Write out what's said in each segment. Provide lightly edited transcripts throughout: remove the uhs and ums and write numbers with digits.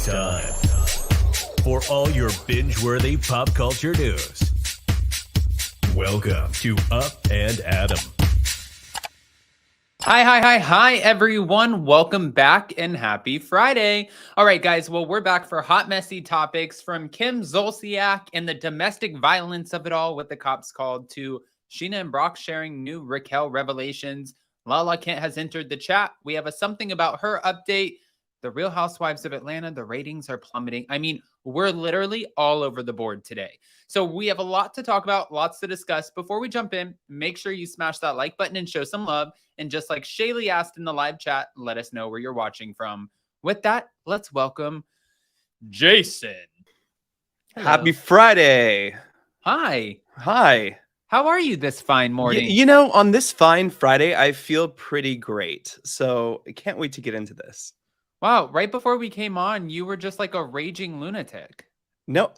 It's time for all your binge-worthy pop culture news. Welcome to Up and Adam. Hi, everyone. Welcome back and happy Friday. All right, guys. Well, we're back for hot, messy topics from Kim Zolciak and the domestic violence of it all, what the cops called, to Scheana and Brock sharing new Raquel revelations. Lala Kent has entered the chat. We have a something about her update. The Real Housewives of Atlanta, the ratings are plummeting. I mean, we're literally all over the board today. So we have a lot to talk about, lots to discuss. Before we jump in, make sure you smash that like button and show some love. And just like Shaylee asked in the live chat, let us know where you're watching from. With that, let's welcome Jason. Hello. Happy Friday. Hi. How are you this fine morning? You know, on this fine Friday, I feel pretty great. So I can't wait to get into this. Wow. Right before we came on, you were just like a raging lunatic. No.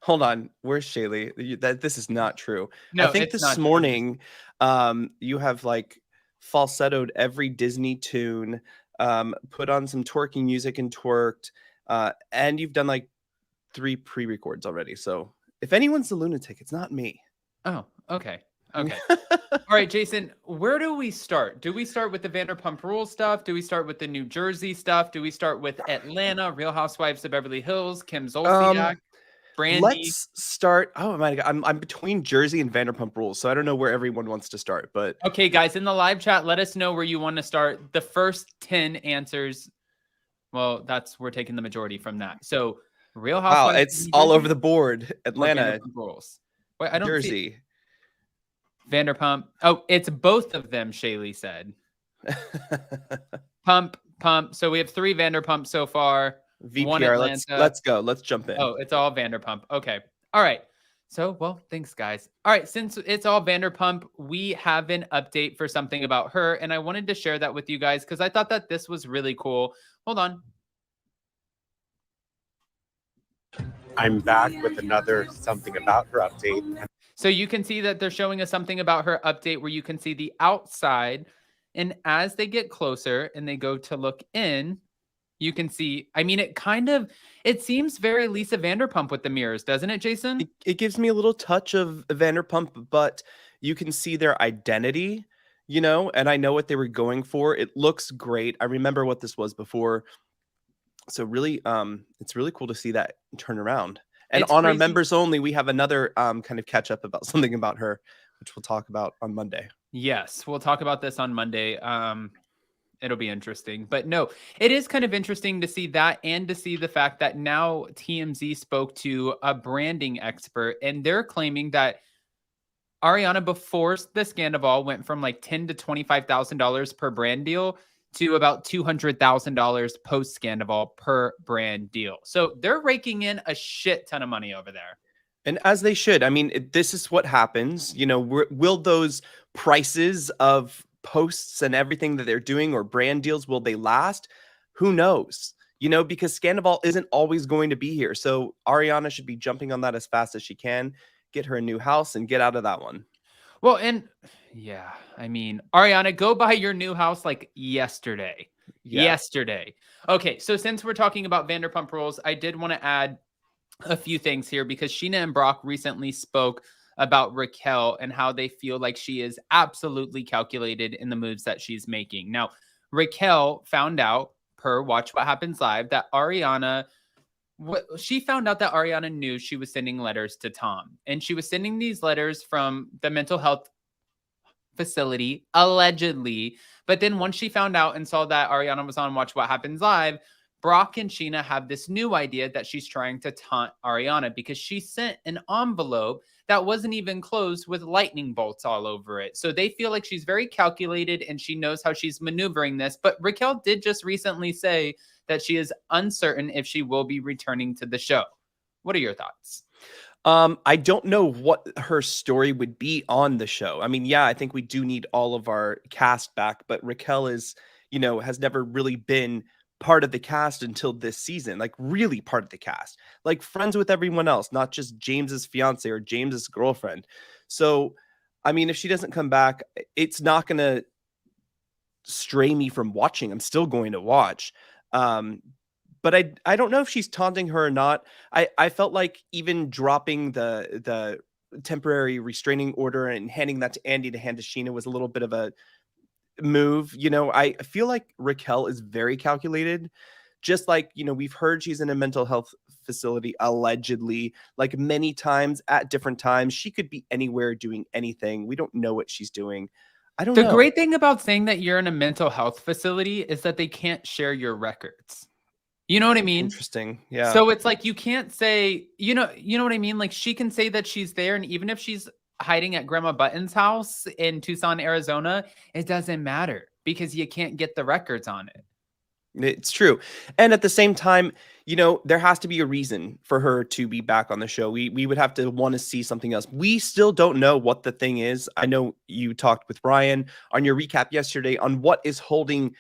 Hold on. Where's Shaylee? This is not true. No, I think this morning, you have like falsettoed every Disney tune, put on some twerking music and twerked, and you've done like 3 pre-records already. So if anyone's a lunatic, it's not me. Oh, okay. All right, Jason, where do we start? Do we start with the Vanderpump Rules stuff? Do we start with the New Jersey stuff? Do we start with Atlanta, Real Housewives of Beverly Hills, Kim Zolciak, Brandi? Let's start. Oh my God, I'm between Jersey and Vanderpump Rules, so I don't know where everyone wants to start. But okay, guys, in the live chat, let us know where you want to start. The first 10 answers, well, we're taking the majority from that. So Real Housewives. Wow, it's all over the board. Atlanta, Rules. Wait, I don't Jersey. See Vanderpump. Oh, it's both of them, Shaylee said. Pump. So we have 3 Vanderpump so far. VPR, 1 Atlanta. Let's go. Let's jump in. Oh, it's all Vanderpump. Okay. All right. So, well, thanks, guys. All right. Since it's all Vanderpump, we have an update for something about her. And I wanted to share that with you guys because I thought that this was really cool. Hold on. I'm back with another something about her update. So you can see that they're showing us something about her update where you can see the outside. And as they get closer and they go to look in, you can see, I mean, it seems very Lisa Vanderpump with the mirrors, doesn't it, Jason? It gives me a little touch of Vanderpump, but you can see their identity, you know, and I know what they were going for. It looks great. I remember what this was before. So really, it's really cool to see that turn around. And it's on crazy. Our members only, we have another kind of catch up about something about her, which we'll talk about on Monday. Yes, we'll talk about this on Monday. It'll be interesting. But no, it is kind of interesting to see that and to see the fact that now TMZ spoke to a branding expert and they're claiming that Ariana before the Scandoval went from like $10,000 to $25,000 per brand deal to about $200,000 post Scandoval per brand deal. So they're raking in a shit ton of money over there. And as they should. I mean, this is what happens. You know, will those prices of posts and everything that they're doing or brand deals, will they last? Who knows? You know, because Scandoval isn't always going to be here. So Ariana should be jumping on that as fast as she can, get her a new house and get out of that one. Well, and yeah, I mean, Ariana, go buy your new house like yesterday. Yeah. Yesterday. Okay, so since we're talking about Vanderpump Rules, I did want to add a few things here because Scheana and Brock recently spoke about Raquel and how they feel like she is absolutely calculated in the moves that she's making. Now, Raquel found out per Watch What Happens Live that she found out that Ariana knew she was sending letters to Tom, and she was sending these letters from the mental health facility, allegedly. But then once she found out and saw that Ariana was on Watch What Happens Live, Brock and Scheana have this new idea that she's trying to taunt Ariana because she sent an envelope that wasn't even closed with lightning bolts all over it. So they feel like she's very calculated and she knows how she's maneuvering this. But Raquel did just recently say that she is uncertain if she will be returning to the show. What are your thoughts? I don't know what her story would be on the show. I mean, yeah, I think we do need all of our cast back, but Raquel is, you know, has never really been part of the cast until this season, like really part of the cast, like friends with everyone else, not just James's fiance or James's girlfriend. So, I mean, if she doesn't come back, it's not going to stray me from watching. I'm still going to watch. but I don't know if she's taunting her or not. I felt like even dropping the temporary restraining order and handing that to Andy to hand to Scheana was a little bit of a move. You know, I feel like Raquel is very calculated. Just like, you know, we've heard she's in a mental health facility, allegedly, like many times at different times. She could be anywhere doing anything. We don't know what she's doing. I don't know. The great thing about saying that you're in a mental health facility is that they can't share your records. You know what I mean? Interesting. Yeah. So it's like, you can't say, you know what I mean? Like, she can say that she's there, and even if she's hiding at Grandma Button's house in Tucson, Arizona, it doesn't matter because you can't get the records on it. It's true. And at the same time, you know, there has to be a reason for her to be back on the show. We would have to want to see something else. We still don't know what the thing is. I know you talked with Ryan on your recap yesterday on what is holding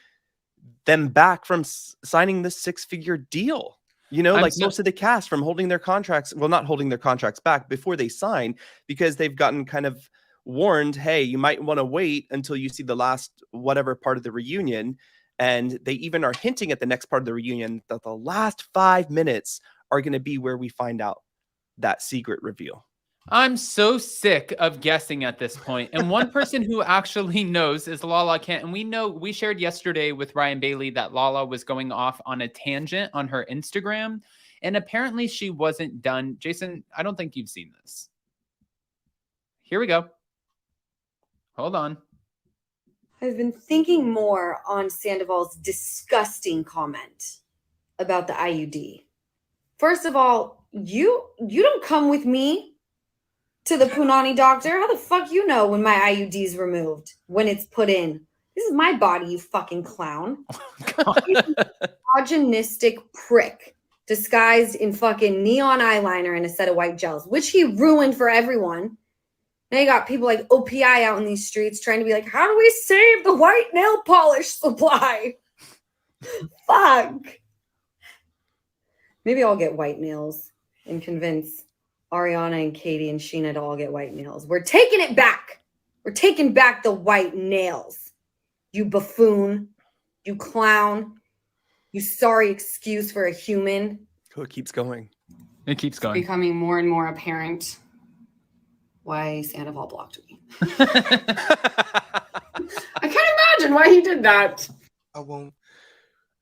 them back from signing this 6-figure deal. You know, like most of the cast from holding their contracts, well, not holding their contracts back before they sign, because they've gotten kind of warned, hey, you might want to wait until you see the last whatever part of the reunion. And they even are hinting at the next part of the reunion that the last 5 minutes are going to be where we find out that secret reveal. I'm so sick of guessing at this point. And one person who actually knows is Lala Kent. And we shared yesterday with Ryan Bailey that Lala was going off on a tangent on her Instagram. And apparently she wasn't done. Jason, I don't think you've seen this. Here we go. Hold on. I've been thinking more on Scandoval's disgusting comment about the IUD. First of all, you don't come with me to the Punani doctor. How the fuck you know when my IUD is removed, when it's put in? This is my body, you fucking clown. Misogynistic prick disguised in fucking neon eyeliner and a set of white gels, which he ruined for everyone. Now you got people like OPI out in these streets trying to be like, how do we save the white nail polish supply? Fuck. Maybe I'll get white nails and convince Ariana and Katie and Scheana to all get white nails. We're taking it back. We're taking back the white nails. You buffoon. You clown. You sorry excuse for a human. Oh, it keeps going. It keeps going. It's becoming more and more apparent why Scandoval blocked me. I can't imagine why he did that. I won't.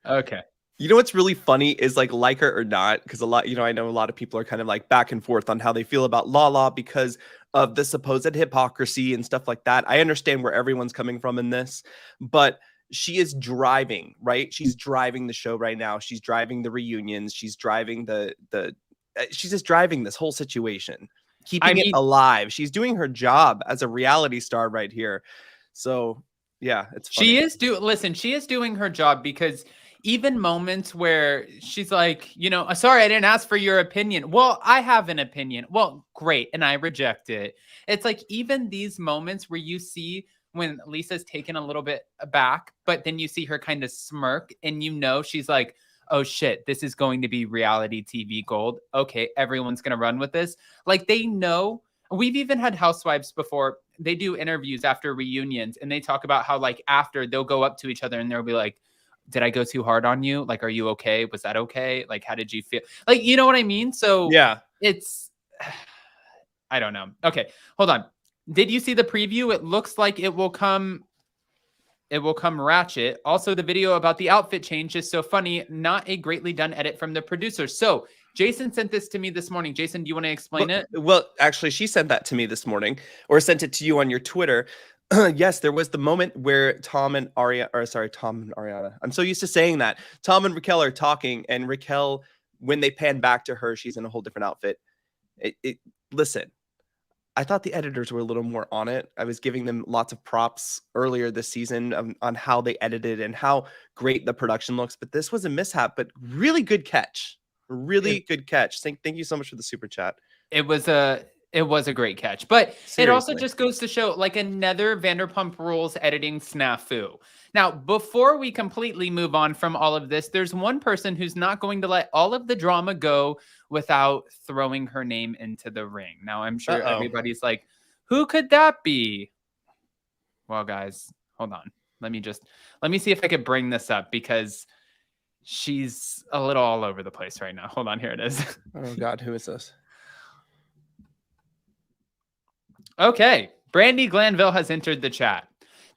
Okay. You know what's really funny is like her or not, because a lot, you know, I know a lot of people are kind of like back and forth on how they feel about Lala because of the supposed hypocrisy and stuff like that. I understand where everyone's coming from in this, but she is driving, right? She's driving the show right now. She's driving the reunions. She's driving she's just driving this whole situation. Keeping it alive. She's doing her job as a reality star right here. So yeah, it's funny. She is doing her job, because even moments where she's like, you know, sorry, I didn't ask for your opinion. Well, I have an opinion. Well, great. And I reject it. It's like, even these moments where you see when Lisa's taken a little bit aback, but then you see her kind of smirk and you know, she's like, oh shit, this is going to be reality TV gold. Okay, everyone's going to run with this. Like, they know. We've even had housewives before. They do interviews after reunions and they talk about how, like, after they'll go up to each other and they'll be like, did I go too hard on you? Like, are you okay? Was that okay? Like, how did you feel? Like, you know what I mean? So yeah, it's, I don't know. Okay, hold on. Did you see the preview? It looks like it will come ratchet. Also, the video about the outfit change is so funny. Not a greatly done edit from the producer. So Jason sent this to me this morning. Jason, do you want to explain it? Well, actually, she sent that to me this morning, or sent it to you on your Twitter. Yes, there was the moment where Tom and Ariana. I'm so used to saying that. Tom and Raquel are talking, and Raquel, when they pan back to her, she's in a whole different outfit. Listen, I thought the editors were a little more on it. I was giving them lots of props earlier this season on how they edited and how great the production looks. But this was a mishap, but really good catch. Really good catch. Thank you so much for the super chat. It was a great catch. But Seriously. It also just goes to show, like, another Vanderpump Rules editing snafu. Now, before we completely move on from all of this, there's one person who's not going to let all of the drama go without throwing her name into the ring. Now, I'm sure everybody's like, who could that be? Well, guys, hold on. Let me see if I could bring this up, because She's a little all over the place right now. Hold on, here it is. Oh God, who is this? Okay, Brandi Glanville has entered the chat.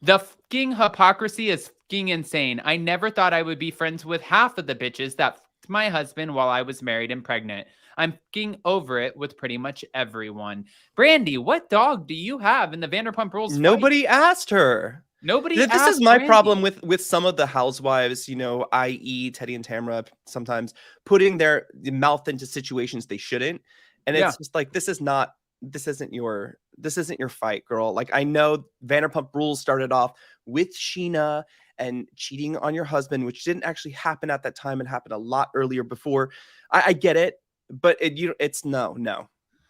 The fucking hypocrisy is fucking insane. I never thought I would be friends with half of the bitches that fucked my husband while I was married and pregnant. I'm fucking over it with pretty much everyone. Brandi, what dog do you have in the Vanderpump Rules fight? Nobody asked her. Nobody This asked is my Brandi. problem with some of the housewives, you know, i.e. Teddy and Tamara, sometimes putting their mouth into situations they shouldn't. And it's just like, this isn't your fight, girl. Like, I know Vanderpump Rules started off with Scheana and cheating on your husband, which didn't actually happen at that time. It happened a lot earlier before. I get it, but it's no.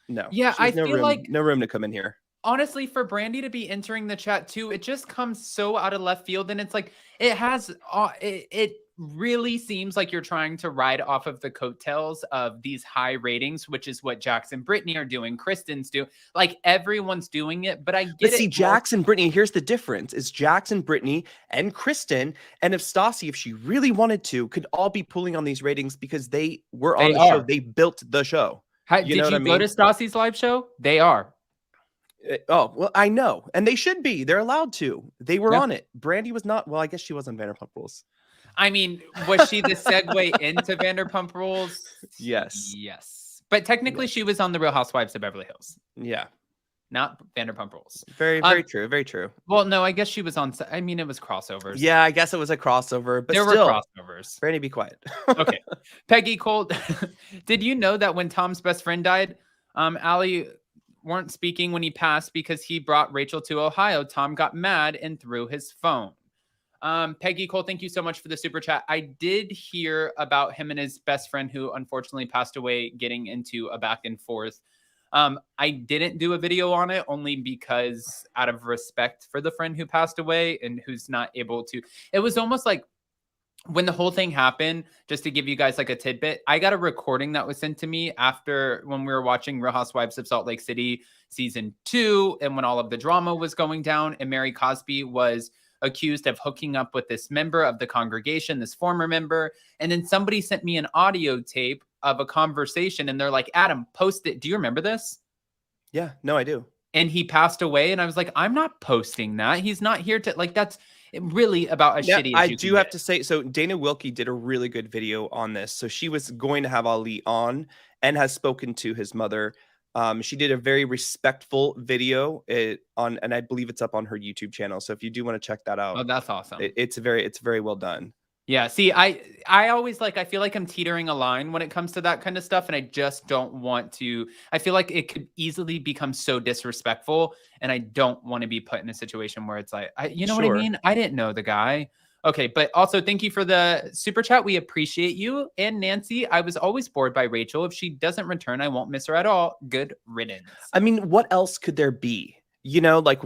Yeah, I no feel room, like no room to come in here. honestly, for Brandi to be entering the chat too, it just comes so out of left field. And it's like, it really seems like you're trying to ride off of the coattails of these high ratings, which is what Jax and Brittany are doing. Kristen's do. Like, everyone's doing it, but I get But it. see, Jax and Brittany, here's the difference, is Jax and Brittany and Kristen and if Stassi, if she really wanted to, could all be pulling on these ratings because they were on the show. They built the show. Did you go to Stassi's live show? They are. Oh, well, I know. And they should be. They're allowed to. They were on it. Brandi was not. Well, I guess she was on Vanderpump Rules. I mean, was she the segue into Vanderpump Rules? Yes. Yes. But technically, she was on the Real Housewives of Beverly Hills. Yeah. Not Vanderpump Rules. Very, very true. Very true. Well, no, I guess she was on. I mean, it was crossovers. Yeah, I guess it was a crossover. But there still, were crossovers. Brandi, be quiet. Okay. Peggy Cole, did you know that when Tom's best friend died, Allie weren't speaking when he passed because he brought Rachel to Ohio? Tom got mad and threw his phone. Peggy Cole, thank you so much for the super chat. I did hear about him and his best friend who unfortunately passed away getting into a back and forth. I didn't do a video on it only because out of respect for the friend who passed away and who's not able to. It was almost like when the whole thing happened, just to give you guys like a tidbit, I got a recording that was sent to me after when we were watching Real Housewives of Salt Lake City season 2 and when all of the drama was going down and Mary Cosby was accused of hooking up with this member of the congregation, this former member. And then somebody sent me an audio tape of a conversation and they're like, Adam, post it. Do you remember this? Yeah, no, I do. And he passed away. And I was like, I'm not posting that. He's not here to like, that's really about as shitty as I you do can have get. to say, so Dana Wilkes did a really good video on this. So she was going to have Ali on and has spoken to his mother. She did a very respectful video and I believe it's up on her YouTube channel. So if you do want to check that out, Oh, that's awesome. It's very well done. Yeah. See, I always I feel like I'm teetering a line when it comes to that kind of stuff. And I just don't want to, I feel like it could easily become so disrespectful. And I don't want to be put in a situation where it's like, you know what I mean? I didn't know the guy. Okay. But also thank you for the super chat. We appreciate you. And Nancy, I was always bored by Rachel. If she doesn't return, I won't miss her at all. Good riddance. I mean, what else could there be? You know, like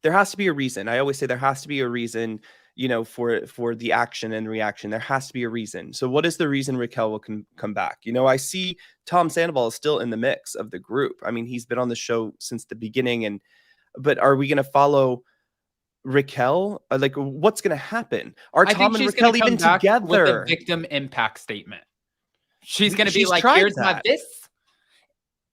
there has to be a reason. I always say there has to be a reason, you know, for the action and reaction. There has to be a reason. So what is the reason Raquel will come back? You know, I see Tom Sandoval is still in the mix of the group. I mean, he's been on the show since the beginning. But are we going to follow Raquel? Like, what's going to happen? Are Tom and Raquel even together? With a victim impact statement. She's going to be like, here's my this.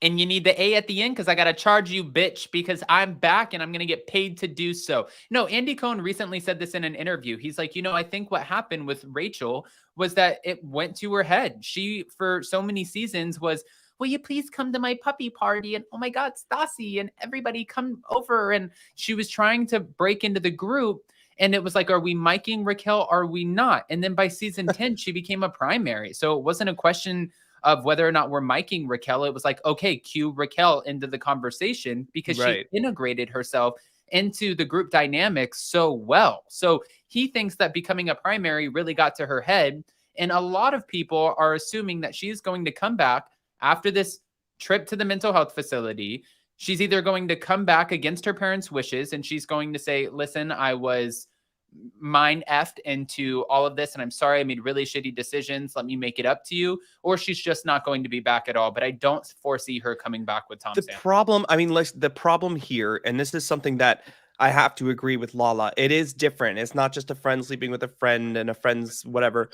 And you need the A at the end because I got to charge you, bitch, because I'm back and I'm going to get paid to do so. No, Andy Cohen recently said this in an interview. He's like, you know, I think what happened with Rachel was that it went to her head. She, for so many seasons, was, will you please come to my puppy party? And oh my God, Stassi and everybody come over. And she was trying to break into the group. And it was like, are we miking Raquel? Are we not? And then by season 10, she became a primary. So it wasn't a question of whether or not we're miking Raquel. It was like, okay, cue Raquel into the conversation because she integrated herself into the group dynamics so well. So he thinks that becoming a primary really got to her head. And a lot of people are assuming that she's going to come back after this trip to the mental health facility. She's either going to come back against her parents' wishes and she's going to say, listen, I was mind effed into all of this and I'm sorry, I made really shitty decisions, let me make it up to you. Or she's just not going to be back at all. But I don't foresee her coming back with Tom Sandoval. Problem, I mean, the problem here, and this is something that I have to agree with Lala, it is different. It's not just a friend sleeping with a friend and a friend's whatever.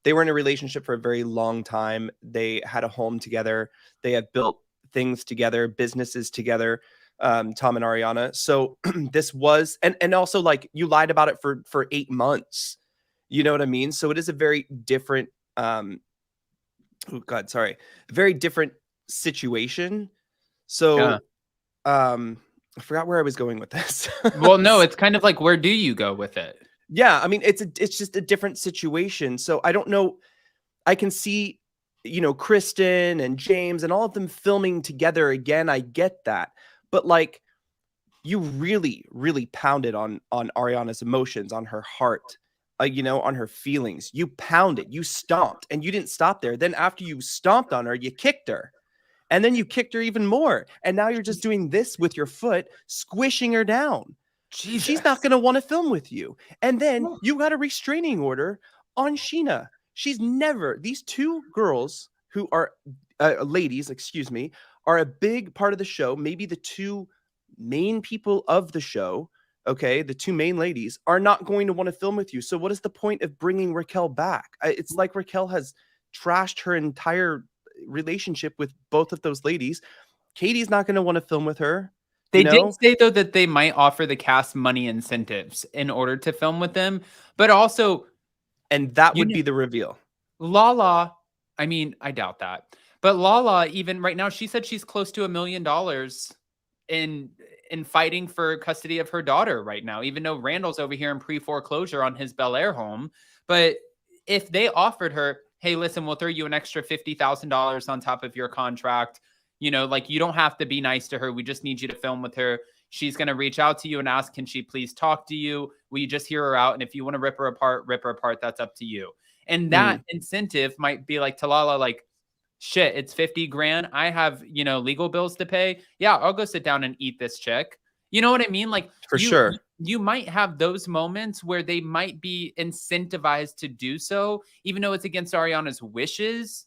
they were in a relationship for a very long time. They had a home together. They have built things together, businesses together, Tom and Ariana. So this was, and also like you lied about it for 8 months. You know what I mean? So it is a very different, very different situation. So, I forgot where I was going with this. Well, no, it's kind of like, where do you go with it? Yeah, I mean, it's just a different situation. So I don't know. I can see, Kristen and James and all of them filming together again. I get that. But like, you really, really pounded on Ariana's emotions, on her heart, on her feelings. You pounded, you stomped, and you didn't stop there. Then after you stomped on her, you kicked her. And then you kicked her even more. And now you're just doing this with your foot, squishing her down. Jesus. She's not going to want to film with you. And then you got a restraining order on Scheana. These two girls who are ladies, are a big part of the show. Maybe the two main people of the show, okay, the two main ladies are not going to want to film with you. So what is the point of bringing Raquel back? It's like Raquel has trashed her entire relationship with both of those ladies. Katie's not going to want to film with her. They did say, though, that they might offer the cast money incentives in order to film with them, but also... And that would be the reveal. Lala, I mean, I doubt that. But Lala, even right now, she said she's close to $1 million in fighting for custody of her daughter right now, even though Randall's over here in pre-foreclosure on his Bel Air home. But if they offered her, hey, listen, we'll throw you an extra $50,000 on top of your contract. You don't have to be nice to her. We just need you to film with her. She's going to reach out to you and ask, can she please talk to you? Will you just hear her out? And if you want to rip her apart, that's up to you. And that incentive might be like to Lala, like, shit, it's 50 grand. I have, legal bills to pay. Yeah, I'll go sit down and eat this chick. You know what I mean? Like, for sure. You might have those moments where they might be incentivized to do so, even though it's against Ariana's wishes.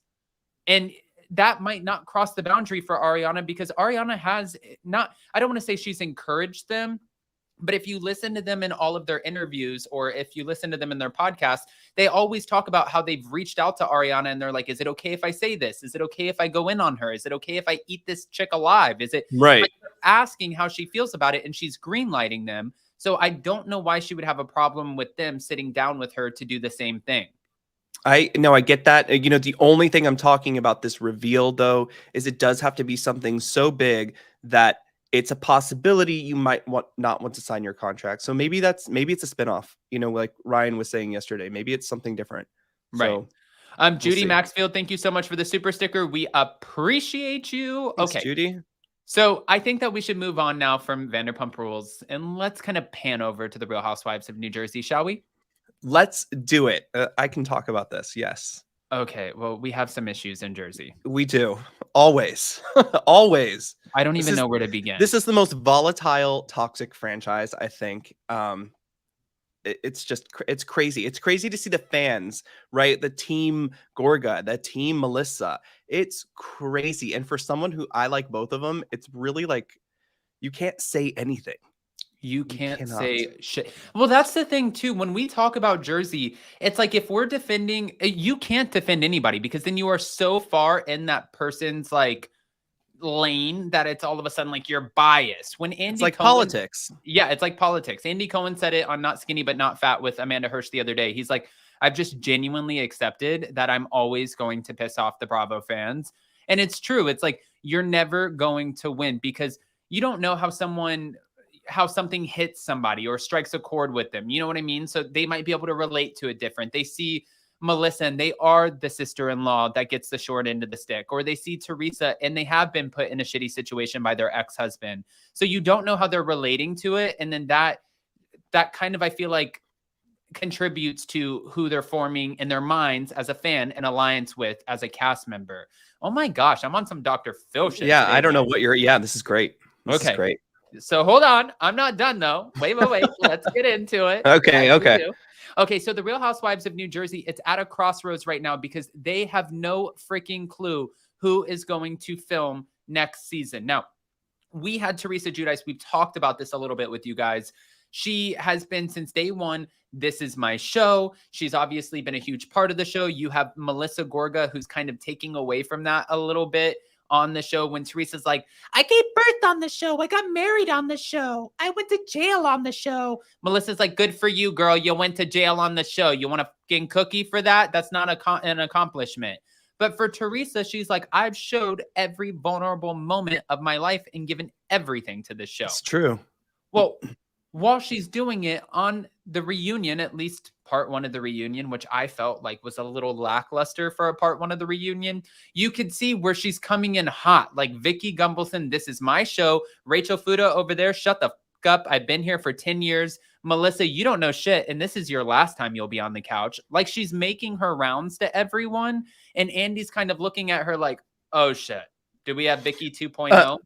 And that might not cross the boundary for Ariana, because Ariana has not, I don't want to say she's encouraged them, but if you listen to them in all of their interviews, or if you listen to them in their podcast, they always talk about how they've reached out to Ariana and they're like, is it okay if I say this? Is it okay if I go in on her? Is it okay if I eat this chick alive? Is it right? Like, asking how she feels about it, and she's greenlighting them. So I don't know why she would have a problem with them sitting down with her to do the same thing. I get that. The only thing I'm talking about this reveal, though, is it does have to be something so big that it's a possibility you might not want to sign your contract. So maybe it's a spinoff, like Ryan was saying yesterday. Maybe it's something different. Right. So, Judy Maxfield, thank you so much for the super sticker. We appreciate you. Thanks, okay, Judy. So I think that we should move on now from Vanderpump Rules, and let's kind of pan over to the Real Housewives of New Jersey, shall we? Let's do it. I can talk about this. Yes. Okay. Well, we have some issues in Jersey. We do. Always. Always. I don't even know where to begin. This is the most volatile, toxic franchise, I think. It's crazy. It's crazy to see the fans, right? The team Gorga, the team Melissa. It's crazy. And for someone who I like both of them, it's really like you can't say anything. You can't say shit. Well, that's the thing, too. When we talk about Jersey, it's like if we're defending, you can't defend anybody, because then you are so far in that person's like lane that it's all of a sudden like you're biased. When Andy, it's like Cohen, politics. Yeah, it's like politics. Andy Cohen said it on Not Skinny But Not Fat with Amanda Hirsch the other day. He's like, I've just genuinely accepted that I'm always going to piss off the Bravo fans. And it's true. It's like you're never going to win, because you don't know how something hits somebody or strikes a chord with them. You know what I mean? So they might be able to relate to it different. They see Melissa and they are the sister-in-law that gets the short end of the stick, or they see Teresa and they have been put in a shitty situation by their ex-husband. So you don't know how they're relating to it. And then that kind of, I feel like, contributes to who they're forming in their minds as a fan, an alliance with as a cast member. Oh my gosh, I'm on some Dr. Phil shit. Yeah, today, I don't know what this is great. This is great. So hold on. I'm not done, though. Wait. Let's get into it. Okay. Okay, so the Real Housewives of New Jersey, it's at a crossroads right now, because they have no freaking clue who is going to film next season. Now, we had Teresa Giudice. We've talked about this a little bit with you guys. She has been since day one. This is my show. She's obviously been a huge part of the show. You have Melissa Gorga, who's kind of taking away from that a little bit on the show when Teresa's like, I gave birth on the show. I got married on the show. I went to jail on the show. Melissa's like, good for you, girl. You went to jail on the show. You want a fucking cookie for that? That's not an accomplishment. But for Teresa, she's like, I've showed every vulnerable moment of my life and given everything to the show. It's true. Well, while she's doing it on the reunion, at least part one of the reunion, which I felt like was a little lackluster for a part one of the reunion, you could see where she's coming in hot. Like Vicky Gumbelson, this is my show. Rachel Fuda over there, shut the fuck up. I've been here for 10 years. Melissa, you don't know shit. And this is your last time you'll be on the couch. Like she's making her rounds to everyone. And Andy's kind of looking at her like, oh shit. Do we have Vicky 2.0?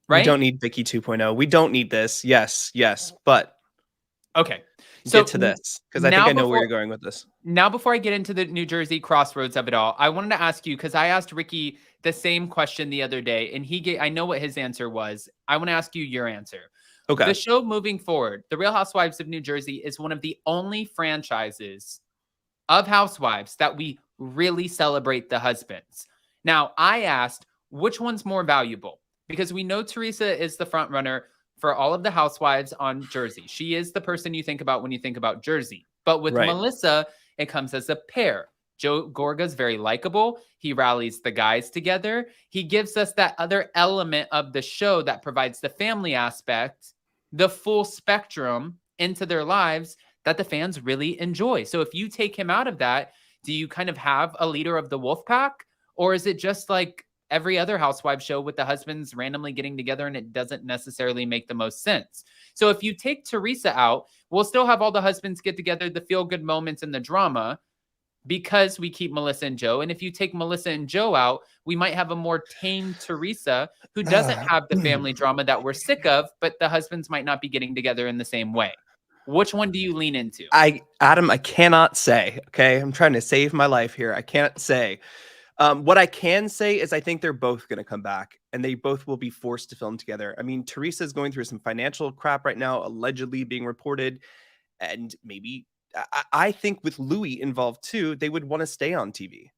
Right? We don't need Vicky 2.0. We don't need this. Yes. But okay. So get to this because I think I know where you're going with this. Now, before I get into the New Jersey crossroads of it all, I wanted to ask you, because I asked Ricky the same question the other day, and I know what his answer was. I want to ask you your answer. Okay. The show moving forward, The Real Housewives of New Jersey is one of the only franchises of Housewives that we really celebrate the husbands. Now, I asked, which one's more valuable? Because we know Teresa is the front runner for all of the housewives on Jersey. She is the person you think about when you think about Jersey. But with Melissa, it comes as a pair. Joe Gorga's very likable. He rallies the guys together. He gives us that other element of the show that provides the family aspect, the full spectrum into their lives that the fans really enjoy. So if you take him out of that, do you kind of have a leader of the wolf pack? Or is it just like every other housewife show with the husbands randomly getting together and it doesn't necessarily make the most sense? So if you take Teresa out, we'll still have all the husbands get together, the feel-good moments and the drama, because we keep Melissa and Joe. And if you take Melissa and Joe out, we might have a more tame Teresa who doesn't have the family drama that we're sick of, but the husbands might not be getting together in the same way. Which one do you lean into? Adam, I cannot say, okay? I'm trying to save my life here. I can't say. What I can say is I think they're both going to come back and they both will be forced to film together. I mean, Teresa is going through some financial crap right now, allegedly being reported. And maybe I think with Louis involved too, they would want to stay on TV,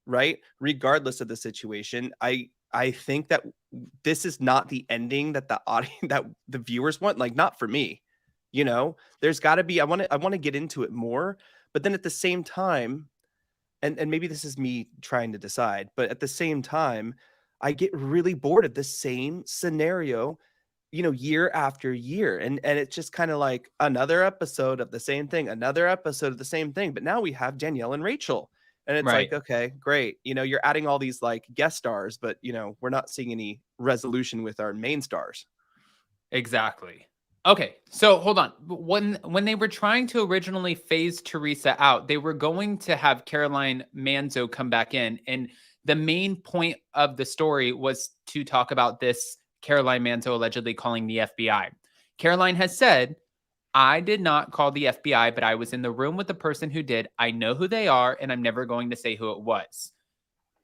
right? Regardless of the situation. I think that this is not the ending that the audience, that the viewers want. Like, not for me, you know, there's got to be, I want to get into it more, but then at the same time, and maybe this is me trying to decide, but at the same time, I get really bored of the same scenario, you know, year after year. And it's just kind of like another episode of the same thing, another episode of the same thing. But now we have Danielle and Rachel. And it's like, okay, great. You know, you're adding all these like guest stars, but you know, we're not seeing any resolution with our main stars. Exactly. Okay, so hold on. When they were trying to originally phase Teresa out, they were going to have Caroline Manzo come back in. And the main point of the story was to talk about this Caroline Manzo allegedly calling the FBI. Caroline has said, I did not call the FBI, but I was in the room with the person who did. I know who they are, and I'm never going to say who it was.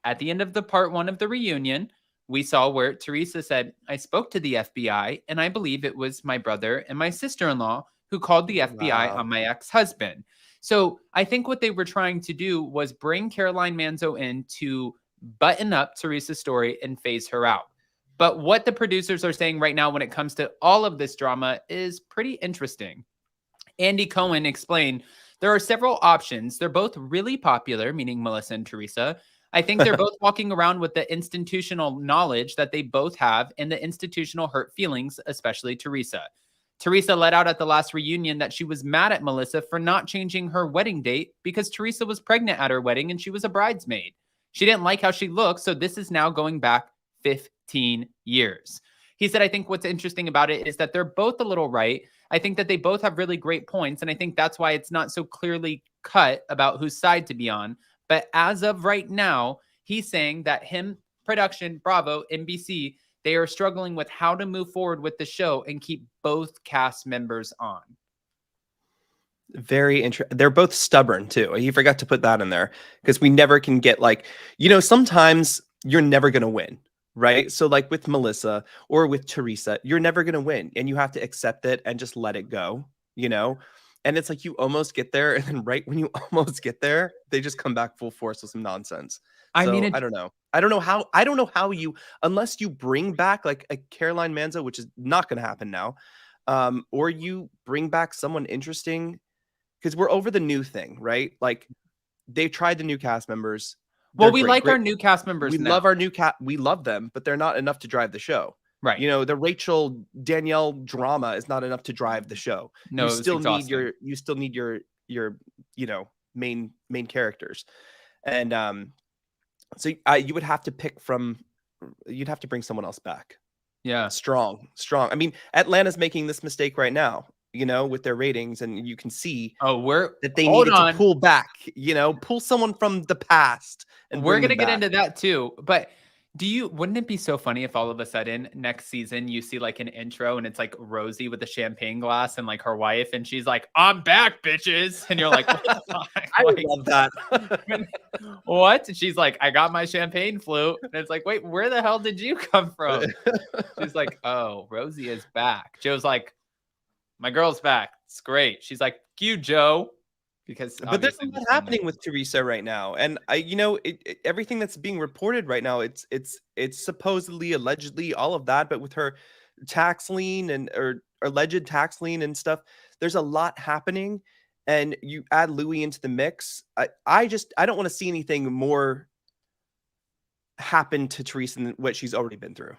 At the end of the part one of the reunion, we saw where Teresa said, I spoke to the FBI, and I believe it was my brother and my sister-in-law who called the FBI on my ex-husband. So I think what they were trying to do was bring Caroline Manzo in to button up Teresa's story and phase her out. But what the producers are saying right now when it comes to all of this drama is pretty interesting. Andy Cohen explained, there are several options. They're both really popular, meaning Melissa and Teresa. I think they're both walking around with the institutional knowledge that they both have and the institutional hurt feelings, especially Teresa. Teresa let out at the last reunion that she was mad at Melissa for not changing her wedding date because Teresa was pregnant at her wedding and she was a bridesmaid. She didn't like how she looked, so this is now going back 15 years. He said, I think what's interesting about it is that they're both a little right. I think that they both have really great points, and I think that's why it's not so clearly cut about whose side to be on. But as of right now, he's saying that him, production, Bravo, NBC, they are struggling with how to move forward with the show and keep both cast members on. Very interesting. They're both stubborn too. He forgot to put that in there because we never can get like, you know, sometimes you're never going to win. right? So like with Melissa or with Teresa, you're never going to win and you have to accept it and just let it go, you know? And it's like you almost get there, and then right when you almost get there, they just come back full force with some nonsense. I So mean, I don't know. I don't know how you, unless you bring back like a Caroline Manzo, which is not going to happen now, or you bring back someone interesting, because we're over the new thing, right? Like they've tried the new cast members. well, They're we great, like great. our new cast members We now. love our new cat. We love them, but they're not enough to drive the show. Right. You know, the Rachel Danielle drama is not enough to drive the show. No, You it was still need exhausting. your you know, main characters. And so you would have to pick from, you'd have to bring someone else back. Yeah. Strong. I mean, Atlanta's making this mistake right now, you know, with their ratings, and you can see that they needed to pull back, you know, pull someone from the past. And we're gonna get into that too. But wouldn't it be so funny if all of a sudden next season you see like an intro and it's like Rosie with a champagne glass and like her wife, and she's like, "I'm back, bitches," and you're like, "What the fuck?" I Like, love that. what? And she's like, "I got my champagne flute," and it's like, "Wait, where the hell did you come from?" She's like, "Oh, Rosie is back." Joe's like, "My girl's back. It's great." She's like, "You, Joe." Because but there's a lot happening with Teresa right now, and you know, everything that's being reported right now, it's supposedly, allegedly, all of that. But with her tax lien or alleged tax lien and stuff, there's a lot happening, and you add Louis into the mix. I don't want to see anything more happen to Teresa than what she's already been through.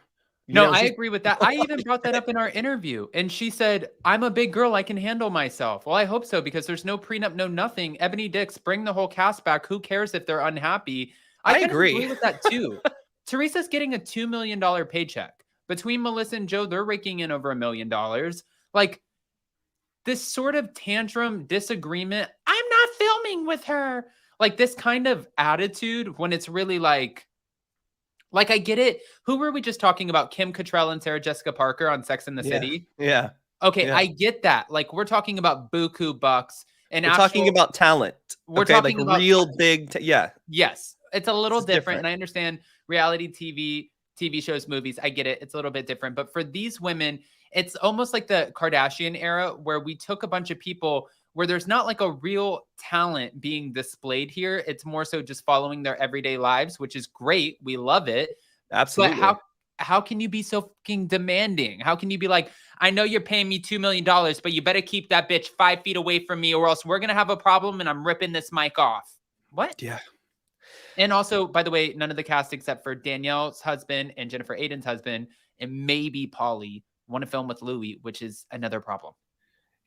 No, I agree with that. I even brought that up in our interview, and she said, "I'm a big girl. I can handle myself." Well, I hope so, because there's no prenup, no nothing. Ebony Dix, bring the whole cast back. Who cares if they're unhappy? I agree with that too. Teresa's getting a $2 million paycheck. Between Melissa and Joe, they're raking in over $1 million. Like, this sort of tantrum, disagreement, "I'm not filming with her." Like, this kind of attitude when it's really like, I get it. Who were we just talking about? Kim Cattrall and Sarah Jessica Parker on Sex and the City? Yeah. Okay, I get that. Like, we're talking about buku bucks. And we're talking about talent. We're talking like about real big. Yes. It's a little different. And different. I understand reality TV shows, movies. I get it. It's a little bit different. But for these women, it's almost like the Kardashian era, where we took a bunch of people where there's not like a real talent being displayed here. It's more so just following their everyday lives, which is great. We love it. Absolutely. But how can you be so fucking demanding? How can you be like, "I know you're paying me $2 million, but you better keep that bitch 5 feet away from me, or else we're going to have a problem and I'm ripping this mic off"? What? Yeah. And also, by the way, none of the cast except for Danielle's husband and Jennifer Aydin's husband and maybe Pauly want to film with Louis, which is another problem.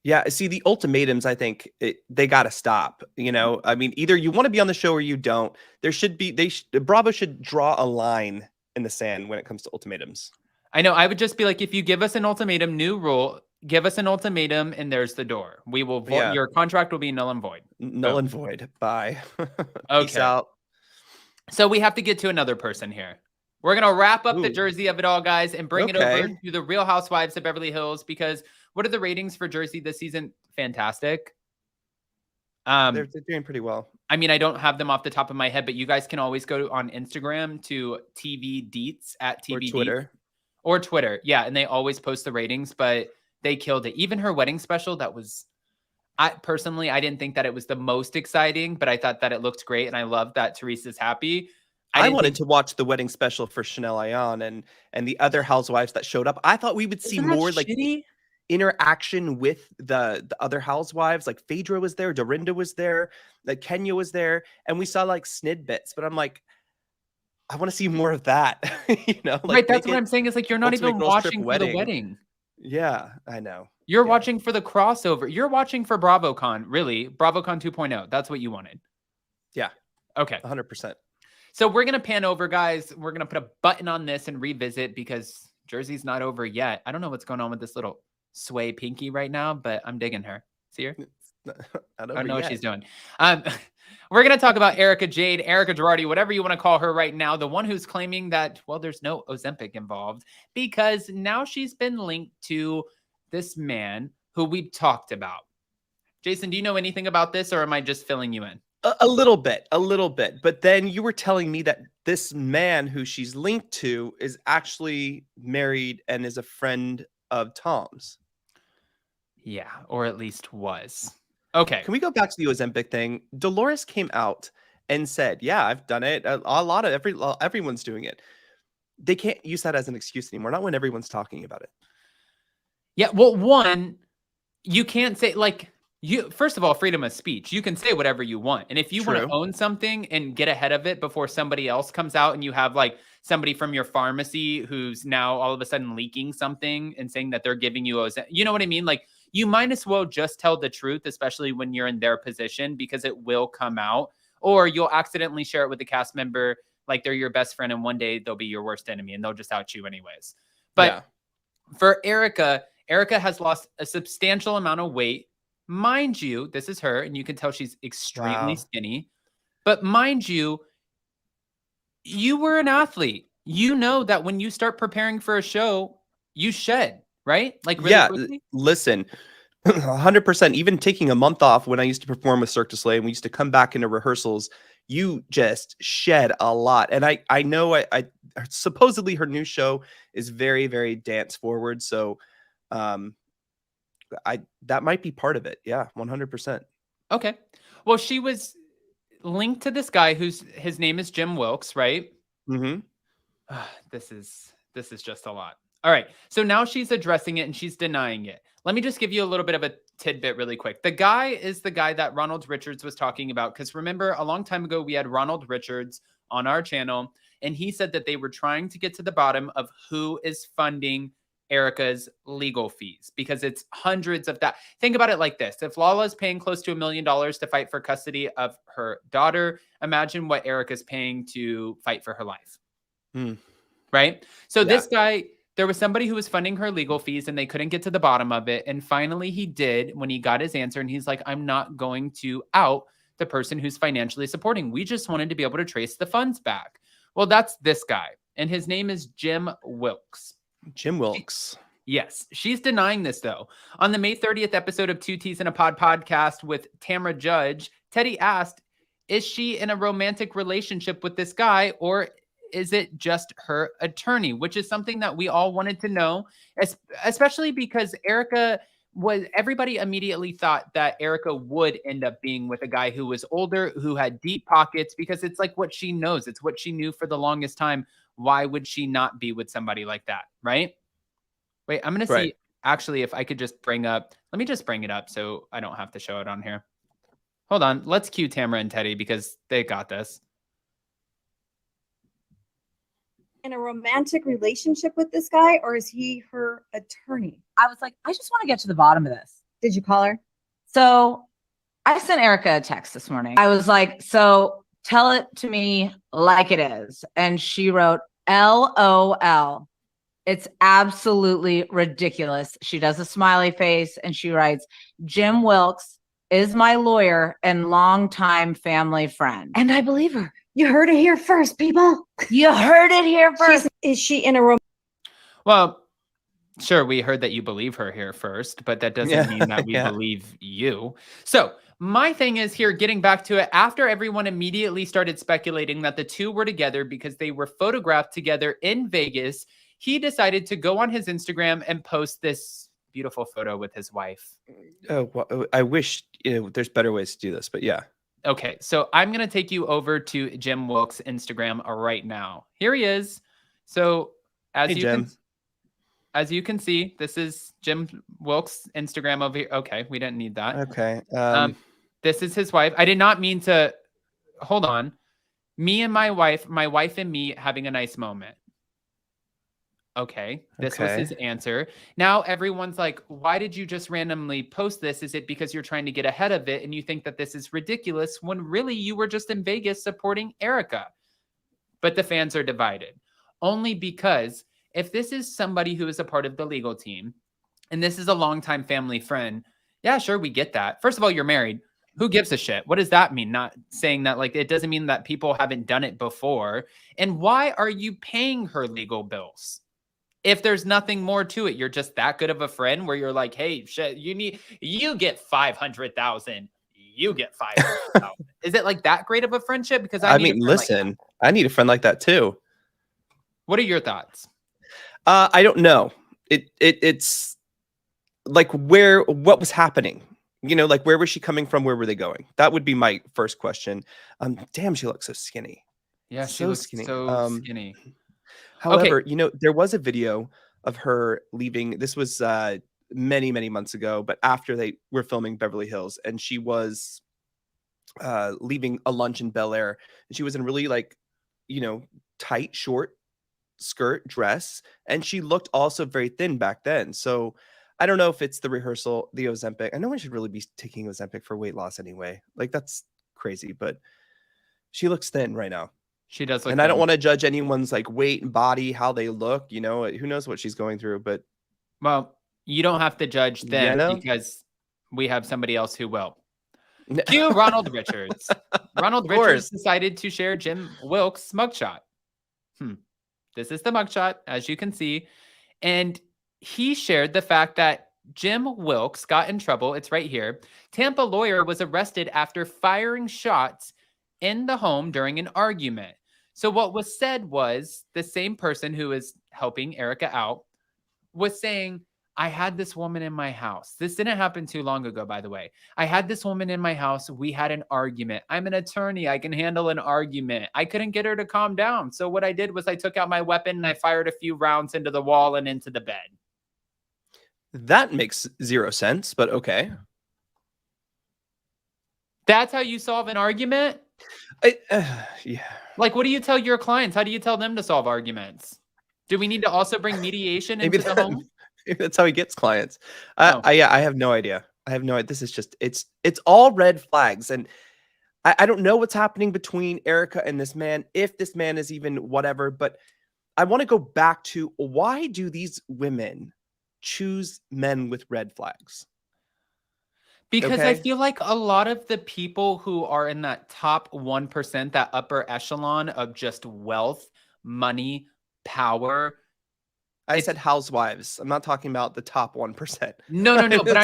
Yeah, see, the ultimatums, I think they got to stop. You know, I mean, either you want to be on the show or you don't. There should be, Bravo should draw a line in the sand when it comes to ultimatums. I know. I would just be like, if you give us an ultimatum, new rule, give us an ultimatum and there's the door. We will void. Yeah. Your contract will be null and void. Null and void. Bye. Okay. Peace out. So we have to get to another person here. We're going to wrap up the Jersey of it all, guys, and bring it over to the Real Housewives of Beverly Hills, because what are the ratings for Jersey this season? Fantastic. They're doing pretty well. I mean, I don't have them off the top of my head, but you guys can always go on Instagram to TV Deets at TV Twitter. Or Twitter. Yeah, and they always post the ratings, but they killed it. Even her wedding special, I didn't think that it was the most exciting, but I thought that it looked great, and I love that Teresa's happy. I wanted to watch the wedding special for Chanel Ayan and the other housewives that showed up. I thought we would see more like interaction with the other housewives. Like Phaedra was there, Dorinda was there, like Kenya was there, and we saw like snidbits. But I'm like, I want to see more of that. You know, like, right? That's what I'm saying. Is like you're not even watching for the wedding. Yeah, I know. You're watching for the crossover. You're watching for BravoCon, really. BravoCon 2.0. That's what you wanted. Yeah. Okay. 100%. So we're going to pan over, guys. We're going to put a button on this and revisit, because Jersey's not over yet. I don't know what's going on with this little sway pinky right now, but I'm digging her. See her? I don't know what she's doing. We're going to talk about Erika Jade, Erika Girardi, whatever you want to call her right now, the one who's claiming that, well, there's no Ozempic involved, because now she's been linked to this man who we've talked about. Jason, do you know anything about this, or am I just filling you in? A little bit. But then you were telling me that this man who she's linked to is actually married and is a friend of Tom's. Yeah, or at least was. Okay. Can we go back to the Ozempic thing? Dolores came out and said, yeah, I've done it. A lot of everyone's doing it. They can't use that as an excuse anymore. Not when everyone's talking about it. Yeah, well, one, you can't say, like, first of all, freedom of speech. You can say whatever you want. And if you want to own something and get ahead of it before somebody else comes out, and you have like somebody from your pharmacy who's now all of a sudden leaking something and saying that they're giving you you know what I mean? Like, you might as well just tell the truth, especially when you're in their position, because it will come out, or you'll accidentally share it with a cast member like they're your best friend, and one day they'll be your worst enemy and they'll just out you anyways. But for Erika has lost a substantial amount of weight. Mind you, this is her, and you can tell she's extremely skinny. But mind you, you were an athlete. You know that when you start preparing for a show, you shed, right? Like, really quickly? Listen, 100%. Even taking a month off when I used to perform with Cirque du Soleil, and we used to come back into rehearsals, you just shed a lot. And I know I supposedly her new show is very, very dance forward. So that might be part of it. Yeah, 100%. Okay. Well, she was linked to this guy his name is Jim Wilkes, right? Mm-hmm. This is just a lot. All right. So now she's addressing it and she's denying it. Let me just give you a little bit of a tidbit really quick. The guy is the guy that Ronald Richards was talking about. Because remember, a long time ago, we had Ronald Richards on our channel, and he said that they were trying to get to the bottom of who is funding Erika's legal fees, because it's hundreds of that. Think about it like this. If Lala is paying close to $1 million to fight for custody of her daughter, imagine what Erika's paying to fight for her life. Right? So this guy, there was somebody who was funding her legal fees and they couldn't get to the bottom of it. And finally he did when he got his answer. And he's like, I'm not going to out the person who's financially supporting. We just wanted to be able to trace the funds back. Well, that's this guy. And his name is Jim Wilkes. Jim Wilkes. Yes. She's denying this, though. On the May 30th episode of Two T's in a Pod podcast with Tamra Judge, Teddy asked, is she in a romantic relationship with this guy, or is it just her attorney? Which is something that we all wanted to know, especially because everybody immediately thought that Erika would end up being with a guy who was older, who had deep pockets, because it's like what she knows. It's what she knew for the longest time. Why would she not be with somebody like that? Right? Wait, I'm going to see actually if I could just let me just bring it up so I don't have to show it on here. Hold on. Let's cue Tamra and Teddy because they got this. In a romantic relationship with this guy, or is he her attorney? I was like, I just want to get to the bottom of this. Did you call her? So I sent Erika a text this morning. I was like, so tell it to me like it is. And she wrote, LOL. It's absolutely ridiculous. She does a smiley face and she writes, Jim Wilkes is my lawyer and longtime family friend. And I believe her. You heard it here first, people. You heard it here first. Is she in a Well, sure, we heard that you believe her here first, but that doesn't mean that we believe you. So my thing is here, getting back to it, after everyone immediately started speculating that the two were together because they were photographed together in Vegas, he decided to go on his Instagram and post this beautiful photo with his wife. Oh, well, I wish there's better ways to do this, but yeah. Okay, so I'm going to take you over to Jim Wilkes' Instagram right now. Here he is. So as you can see, this is Jim Wilkes' Instagram over here. Okay, we didn't need that. Okay. This is his wife. I did not mean to. Hold on. Me and my wife and me having a nice moment. Okay, this was his answer. Now everyone's like, why did you just randomly post this? Is it because you're trying to get ahead of it and you think that this is ridiculous when really you were just in Vegas supporting Erika? But the fans are divided. Only because if this is somebody who is a part of the legal team and this is a longtime family friend, yeah, sure, we get that. First of all, you're married. Who gives a shit? What does that mean? Not saying that, like, it doesn't mean that people haven't done it before. And why are you paying her legal bills? If there's nothing more to it, you're just that good of a friend where you're like, hey, shit, you get $500,000. you get fired. So, is it like that great of a friendship? Because I need a mean, friend like listen, that. I need a friend like that too. What are your thoughts? I don't know. It's like what was happening? Like where was she coming from? Where were they going? That would be my first question. Damn, she looks so skinny. Yeah, she So looks skinny. so skinny. However, there was a video of her leaving. This was many, many months ago, but after they were filming Beverly Hills, and she was leaving a lunch in Bel Air, and she was in really like, tight, short skirt dress, and she looked also very thin back then. So I don't know if it's the rehearsal, the Ozempic. I know I should really be taking Ozempic for weight loss anyway. Like that's crazy, but she looks thin right now. She does look and I don't thin. want to judge anyone's like weight and body, how they look, who knows what she's going through, but Well, you don't have to judge them know? because we have somebody else who will. Cue Ronald Richards. Ronald Richards decided to share Jim Wilkes' mugshot. This is the mugshot, as you can see. And he shared the fact that Jim Wilkes got in trouble. It's right here. Tampa lawyer was arrested after firing shots in the home during an argument. So what was said was the same person who is helping Erika out was saying, I had this woman in my house. This didn't happen too long ago, by the way. I had this woman in my house. We had an argument. I'm an attorney. I can handle an argument. I couldn't get her to calm down. So what I did was I took out my weapon and I fired a few rounds into the wall and into the bed. That makes zero sense, but okay. That's how you solve an argument? Yeah. Like, what do you tell your clients? How do you tell them to solve arguments? Do we need to also bring mediation into the home? Maybe that's how he gets clients. I have no idea. I have no idea. This is just, it's all red flags. And I don't know what's happening between Erika and this man, if this man is even whatever, but I want to go back to, why do these women choose men with red flags? Because I feel like a lot of the people who are in that top 1%, that upper echelon of just wealth, money, power. I said housewives. I'm not talking about the top 1%. No. But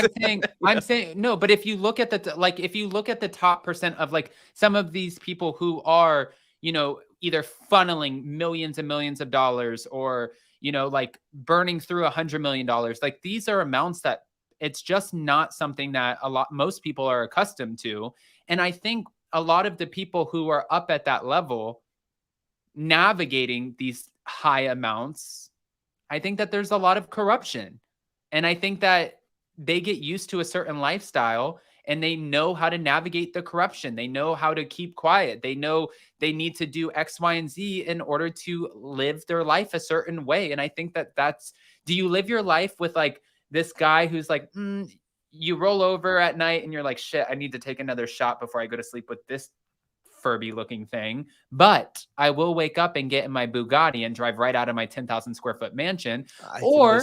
I'm saying no. But if you look at the top percent of like some of these people who are, either funneling millions and millions of dollars or, like burning through $100 million, like these are amounts that it's just not something that most people are accustomed to. And I think a lot of the people who are up at that level navigating these high amounts, I think that there's a lot of corruption. And I think that they get used to a certain lifestyle and they know how to navigate the corruption. They know how to keep quiet. They know they need to do X, Y, and Z in order to live their life a certain way. And I think that do you live your life with like this guy who's like, you roll over at night and you're like, shit, I need to take another shot before I go to sleep with this Furby looking thing, but I will wake up and get in my Bugatti and drive right out of my 10,000 square foot mansion. Or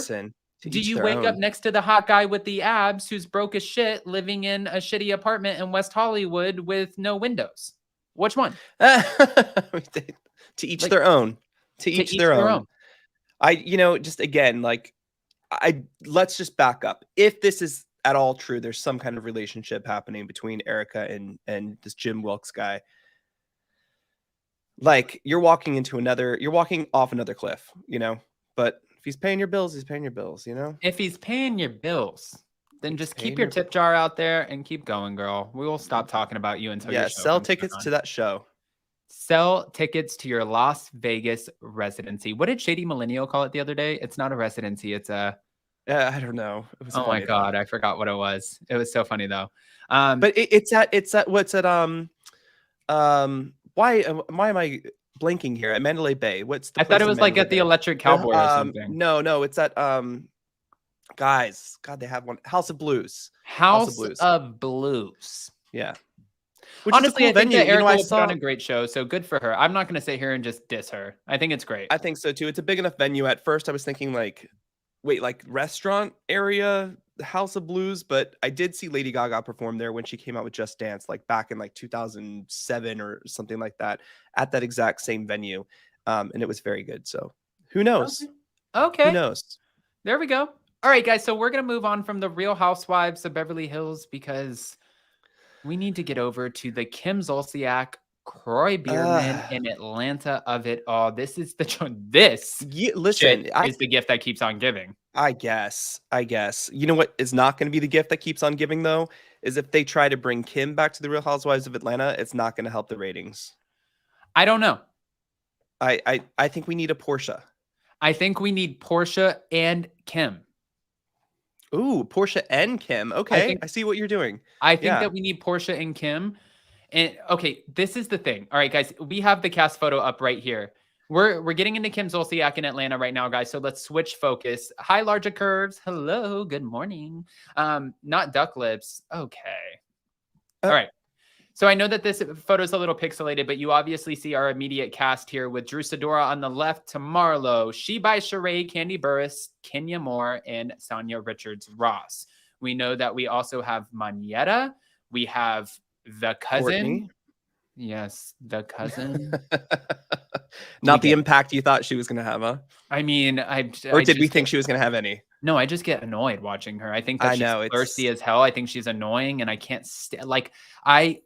do you wake up next to the hot guy with the abs who's broke as shit, living in a shitty apartment in West Hollywood with no windows? Which one? To each their own. To each their own. Just again, like let's just back up. If this is at all true, there's some kind of relationship happening between Erika and this Jim Wilkes guy. Like you're walking off another cliff, but if he's paying your bills, he's paying your bills, If he's paying your bills, then just keep your tip jar out there and keep going, girl. We will stop talking about you until your show sell tickets to that show. Sell tickets to your Las Vegas residency. What did Shady Millennial call it the other day? It's not a residency. It's a... I don't know. It was my God. I forgot what it was. It was so funny though. But it's at what's at, why am I blanking here? At Mandalay Bay. What's the I thought it was like at the Electric Cowboy or something. No, it's at guys. God, they have one. House of Blues. House of Blues. Yeah. Honestly, I think that Erika will put on a great show, so good for her. I'm not going to sit here and just diss her. I think it's great. I think so too. It's a big enough venue. At first, I was thinking like restaurant area, House of Blues, but I did see Lady Gaga perform there when she came out with Just Dance, like back in like 2007 or something like that, at that exact same venue, and it was very good. So who knows? Okay. Who knows? There we go. All right, guys. So we're gonna move on from the Real Housewives of Beverly Hills because We need to get over to the Kim Zolciak, Kroy Bierman in Atlanta of it all. This is the listen, is the gift that keeps on giving. I guess. You know what is not going to be the gift that keeps on giving, though, is if they try to bring Kim back to the Real Housewives of Atlanta, it's not going to help the ratings. I don't know. I think we need a Portia. I think we need Portia and Kim. Ooh, Portia and Kim. Okay, I see what you're doing. I think that we need Portia and Kim. And okay, this is the thing. All right, guys, we have the cast photo up right here. We're getting into Kim Zolciak in Atlanta right now, guys. So let's switch focus. Hi, Larger Curves. Hello, good morning. Not duck lips. Okay. All right. So I know that this photo is a little pixelated, but you obviously see our immediate cast here with Drew Sidora on the left to Marlo, She by Sheree, Candy Burris, Kenya Moore, and Sonia Richards-Ross. We know that we also have Manietta. We have the cousin. Courtney. Yes, the cousin. Not the impact you thought she was going to have, huh? I mean, did we think she was going to have any? No, I just get annoyed watching her. I think that she's thirsty as hell. I think she's annoying, and I can't I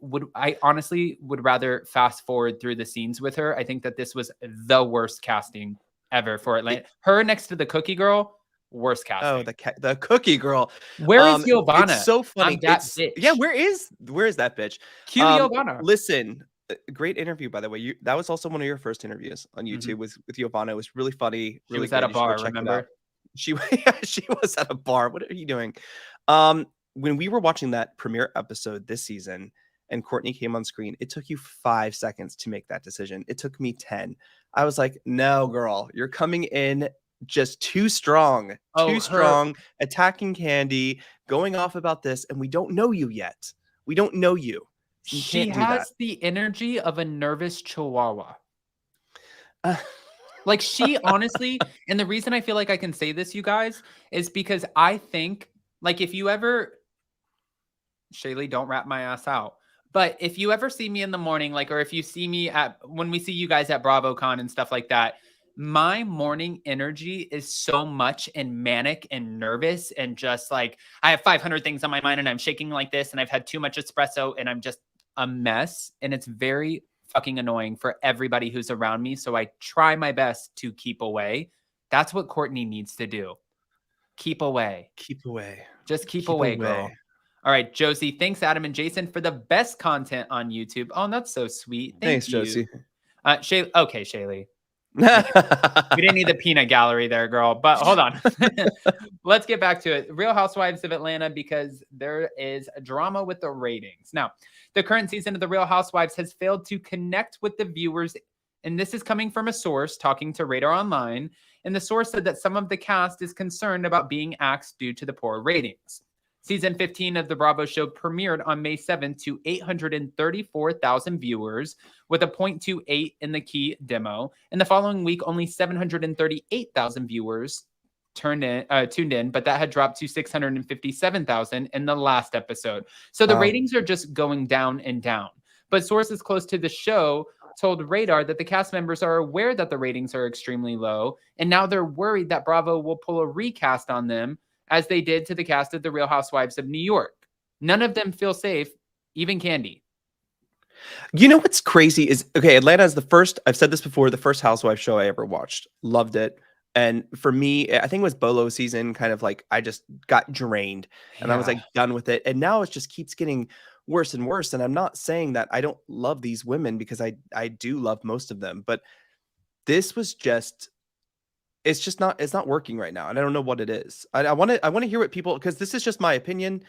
honestly would rather fast forward through the scenes with her. I think that this was the worst casting ever for Atlanta. Her next to the cookie girl, worst casting. Oh, the cookie girl. Where is Giovanna? It's so funny. Yeah, where is that bitch? Cue Giovanna. Listen, great interview, by the way. That was also one of your first interviews on YouTube with Giovanna. It was really funny. She was at a bar, remember? She was at a bar. What are you doing? When we were watching that premiere episode this season and Courtney came on screen, it took you 5 seconds to make that decision. It took me 10. I was like, no, girl, you're coming in just too strong, attacking Candy, going off about this, and we don't know you yet. We don't know you. She has the energy of a nervous chihuahua. Like she honestly, and the reason I feel like I can say this, you guys, is because I think, like, if you ever, Shaylee, don't wrap my ass out. But if you ever see me in the morning, like, or if you see me when we see you guys at BravoCon and stuff like that, my morning energy is so much and manic and nervous and just like, I have 500 things on my mind and I'm shaking like this and I've had too much espresso and I'm just a mess. And it's very fucking annoying for everybody who's around me. So I try my best to keep away. That's what Courtney needs to do. Keep away. Keep away. Just keep away, girl. All right, Josie. Thanks, Adam and Jason, for the best content on YouTube. Oh, that's so sweet. Thanks, Josie. Okay, Shaylee. We didn't need the peanut gallery there, girl. But hold on. Let's get back to it. Real Housewives of Atlanta, because there is a drama with the ratings. Now, the current season of The Real Housewives has failed to connect with the viewers. And this is coming from a source talking to Radar Online. And the source said that some of the cast is concerned about being axed due to the poor ratings. Season 15 of The Bravo show premiered on May 7th to 834,000 viewers with a 0.28 in the key demo. And the following week, only 738,000 viewers tuned in, but that had dropped to 657,000 in the last episode. So the ratings are just going down and down. But sources close to the show told Radar that the cast members are aware that the ratings are extremely low, and now they're worried that Bravo will pull a recast on them, as they did to the cast of The Real Housewives of New York. None of them feel safe, even Candy. You know what's crazy is, okay, Atlanta is I've said this before, the first Housewives show I ever watched. Loved it. And for me, I think it was Bolo season, kind of like I just got drained and I was like done with it. And now it just keeps getting worse and worse. And I'm not saying that I don't love these women, because I do love most of them, but this was just, it's not working right now. And I don't know what it is. I want to hear what people, because this is just my opinion.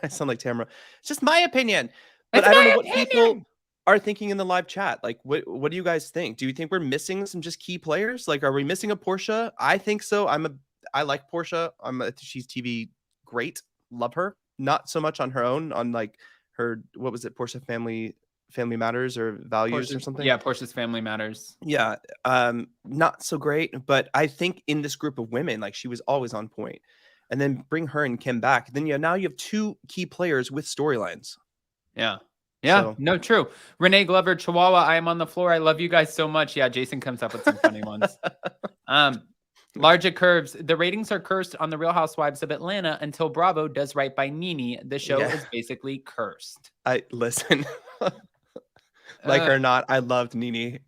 I sound like Tamara. It's just my opinion, but I don't know what people are thinking in the live chat. Like, what do you guys think? Do you think we're missing some just key players? Like, are we missing a Portia? I think so. I like Portia. She's TV great. Love her. Not so much on her own, on like her, what was it? Portia Family Matters or Values or something. Yeah. Portia's Family Matters. Yeah. Not so great, but I think in this group of women, like, she was always on point. And then bring her and Kim back. Then now you have two key players with storylines. Yeah. Yeah, So- no, true. Renee Glover, Chihuahua, I am on the floor. I love you guys so much. Yeah, Jason comes up with some funny ones. Larger curves. The ratings are cursed on the Real Housewives of Atlanta until Bravo does right by Nene. The show is basically cursed. I listen. Like her or not, I loved Nene.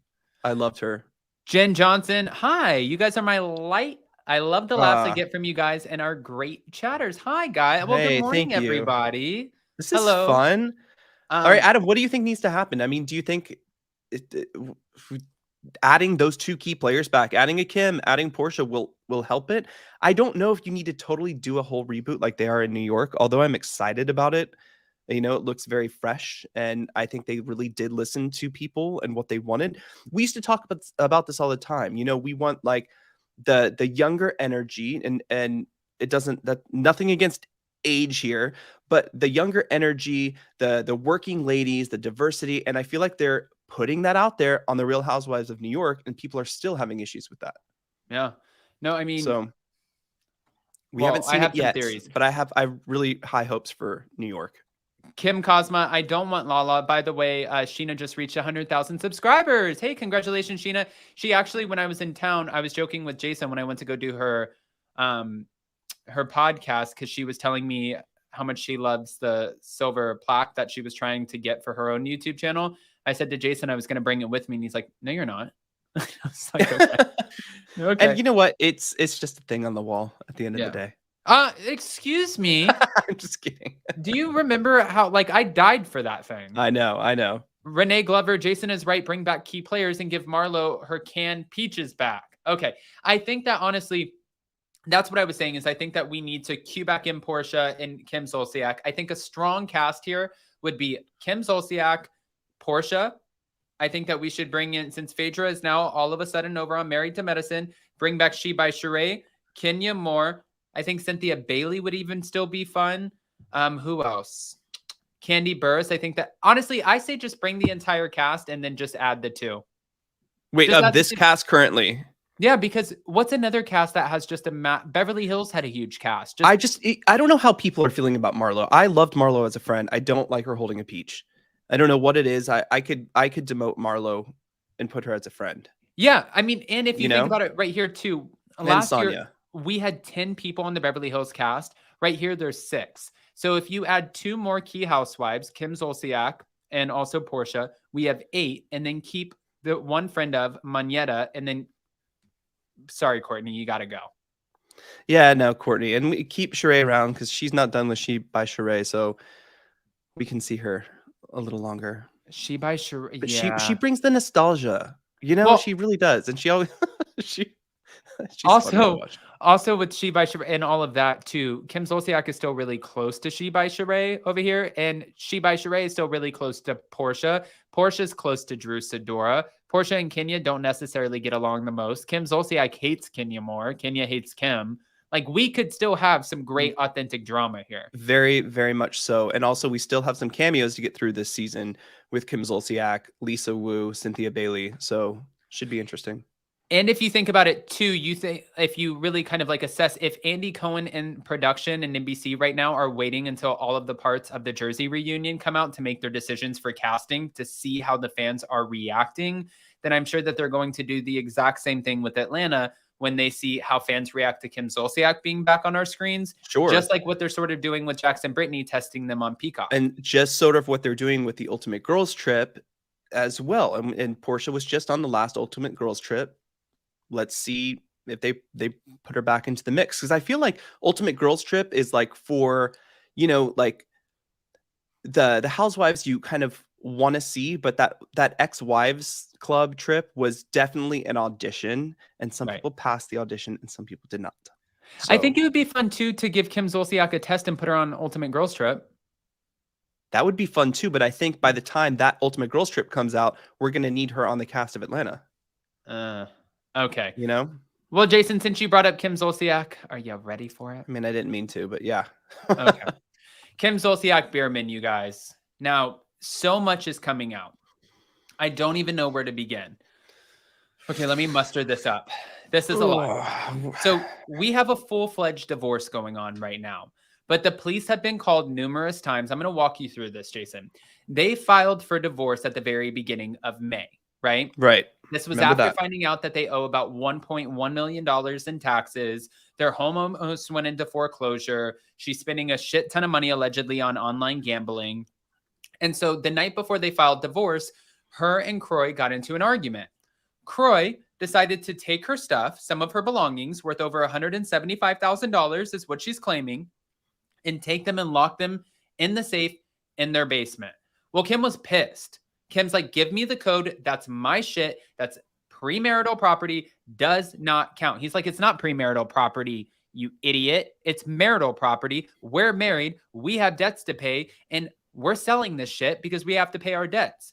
I loved her. Jen Johnson, hi. You guys are my light. I love the laughs I get from you guys and our great chatters. Hi, guys. Well, Hey, good morning, thank you. everybody. This is fun. All right, Adam, what do you think needs to happen? I mean, do you think adding those two key players back, adding a Kim, adding Portia will help it? I don't know if you need to totally do a whole reboot like they are in New York, although I'm excited about it. You know, it looks very fresh, and I think they really did listen to people and what they wanted. We used to talk about this all the time. You know, we want like the younger energy, and it doesn't, that nothing against age here, but the younger energy, the working ladies, the diversity, and I feel like they're putting that out there on the Real Housewives of New York, and people are still having issues with that. Yeah. No, I mean, so we haven't seen it yet, theories. But I have really high hopes for New York. Kim Cosma, I don't want Lala. By the way, Scheana just reached 100,000 subscribers. Hey, congratulations, Scheana. She actually, when I was in town, I was joking with Jason when I went to go do her podcast, because she was telling me how much she loves the silver plaque that she was trying to get for her own YouTube channel. I said to Jason I was going to bring it with me, and he's like, no, you're not. I was like, okay. And you know what? It's just a thing on the wall at the end of the day. Excuse me. I'm just kidding. Do you remember how, like, I died for that thing? I know. Renee Glover, Jason is right. Bring back key players and give Marlo her canned peaches back. Okay. I think that honestly, that's what I was saying, is I think that we need to cue back in Portia and Kim Zolciak. I think a strong cast here would be Kim Zolciak, Portia. I think that we should bring in, since Phaedra is now all of a sudden over on Married to Medicine, bring back She by Sheree, Kenya Moore. I think Cynthia Bailey would even still be fun. Who else? Candy Burris. I think that, honestly, I say just bring the entire cast and then just add the two. Wait, of this cast currently? Yeah, because what's another cast that has just a Beverly Hills had a huge cast. I don't know how people are feeling about Marlo. I loved Marlo as a friend. I don't like her holding a peach. I don't know what it is. I could demote Marlo and put her as a friend. Yeah, I mean, and if you think about it right here too, last year we had 10 people on the Beverly Hills cast. Right here, there's 6. So if you add 2 more key housewives, Kim Zolciak and also Portia, we have 8, and then keep the one friend of Manetta, and then, sorry, Courtney, you got to go. Yeah, no, Courtney, and we keep Sheree around because she's not done with She by Sheree, so we can see her a little longer. She by Sheree, but yeah. she brings the nostalgia, you know. Well, she really does, and she always she's also with She by Sheree and all of that too. Kim Zolciak is still really close to She by Sheree over here, and She by Sheree is still really close to Portia. Portia's close to Drew Sidora. Portia and Kenya don't necessarily get along the most. Kim Zolciak hates Kenya more. Kenya hates Kim. Like, we could still have some great authentic drama here. Very, very much so. And also, we still have some cameos to get through this season with Kim Zolciak, Lisa Wu, Cynthia Bailey. So should be interesting. And if you think about it too, you think, if you really kind of like assess, if Andy Cohen in production and NBC right now are waiting until all of the parts of the Jersey reunion come out to make their decisions for casting to see how the fans are reacting, then I'm sure that they're going to do the exact same thing with Atlanta when they see how fans react to Kim Zolciak being back on our screens. Sure. Just like what they're sort of doing with Jackson Brittany, testing them on Peacock. And just sort of what they're doing with the Ultimate Girls Trip as well. And Portia was just on the last Ultimate Girls Trip. Let's see if they put her back into the mix, because I feel like Ultimate Girls Trip is like for, you know, like the housewives you kind of want to see, but that ex-wives club trip was definitely an audition, and some people passed the audition and some people did not. So, I think it would be fun too to give Kim Zolciak a test and put her on Ultimate Girls Trip. That would be fun too, but I think by the time that Ultimate Girls Trip comes out, we're going to need her on the cast of Atlanta. Okay. You know? Well, Jason, since you brought up Kim Zolciak, are you ready for it? I mean, I didn't mean to, but yeah. Okay. Kim Zolciak Bierman, you guys. Now, so much is coming out. I don't even know where to begin. Okay, let me muster this up. This is a lot. So we have a full-fledged divorce going on right now, but the police have been called numerous times. I'm going to walk you through this, Jason. They filed for divorce at the very beginning of May, right? Right. This was Remember after that. finding out that they owe about $1.1 million in taxes. Their home almost went into foreclosure. She's spending a shit ton of money allegedly on online gambling. And so the night before they filed divorce, her and Kroy got into an argument. Kroy decided to take her stuff, some of her belongings worth over $175,000 is what she's claiming, and take them and lock them in the safe in their basement. Well, Kim was pissed. Kim's like, give me the code. That's my shit. That's premarital property. Does not count. He's like, it's not premarital property, you idiot. It's marital property. We're married. We have debts to pay. And we're selling this shit because we have to pay our debts.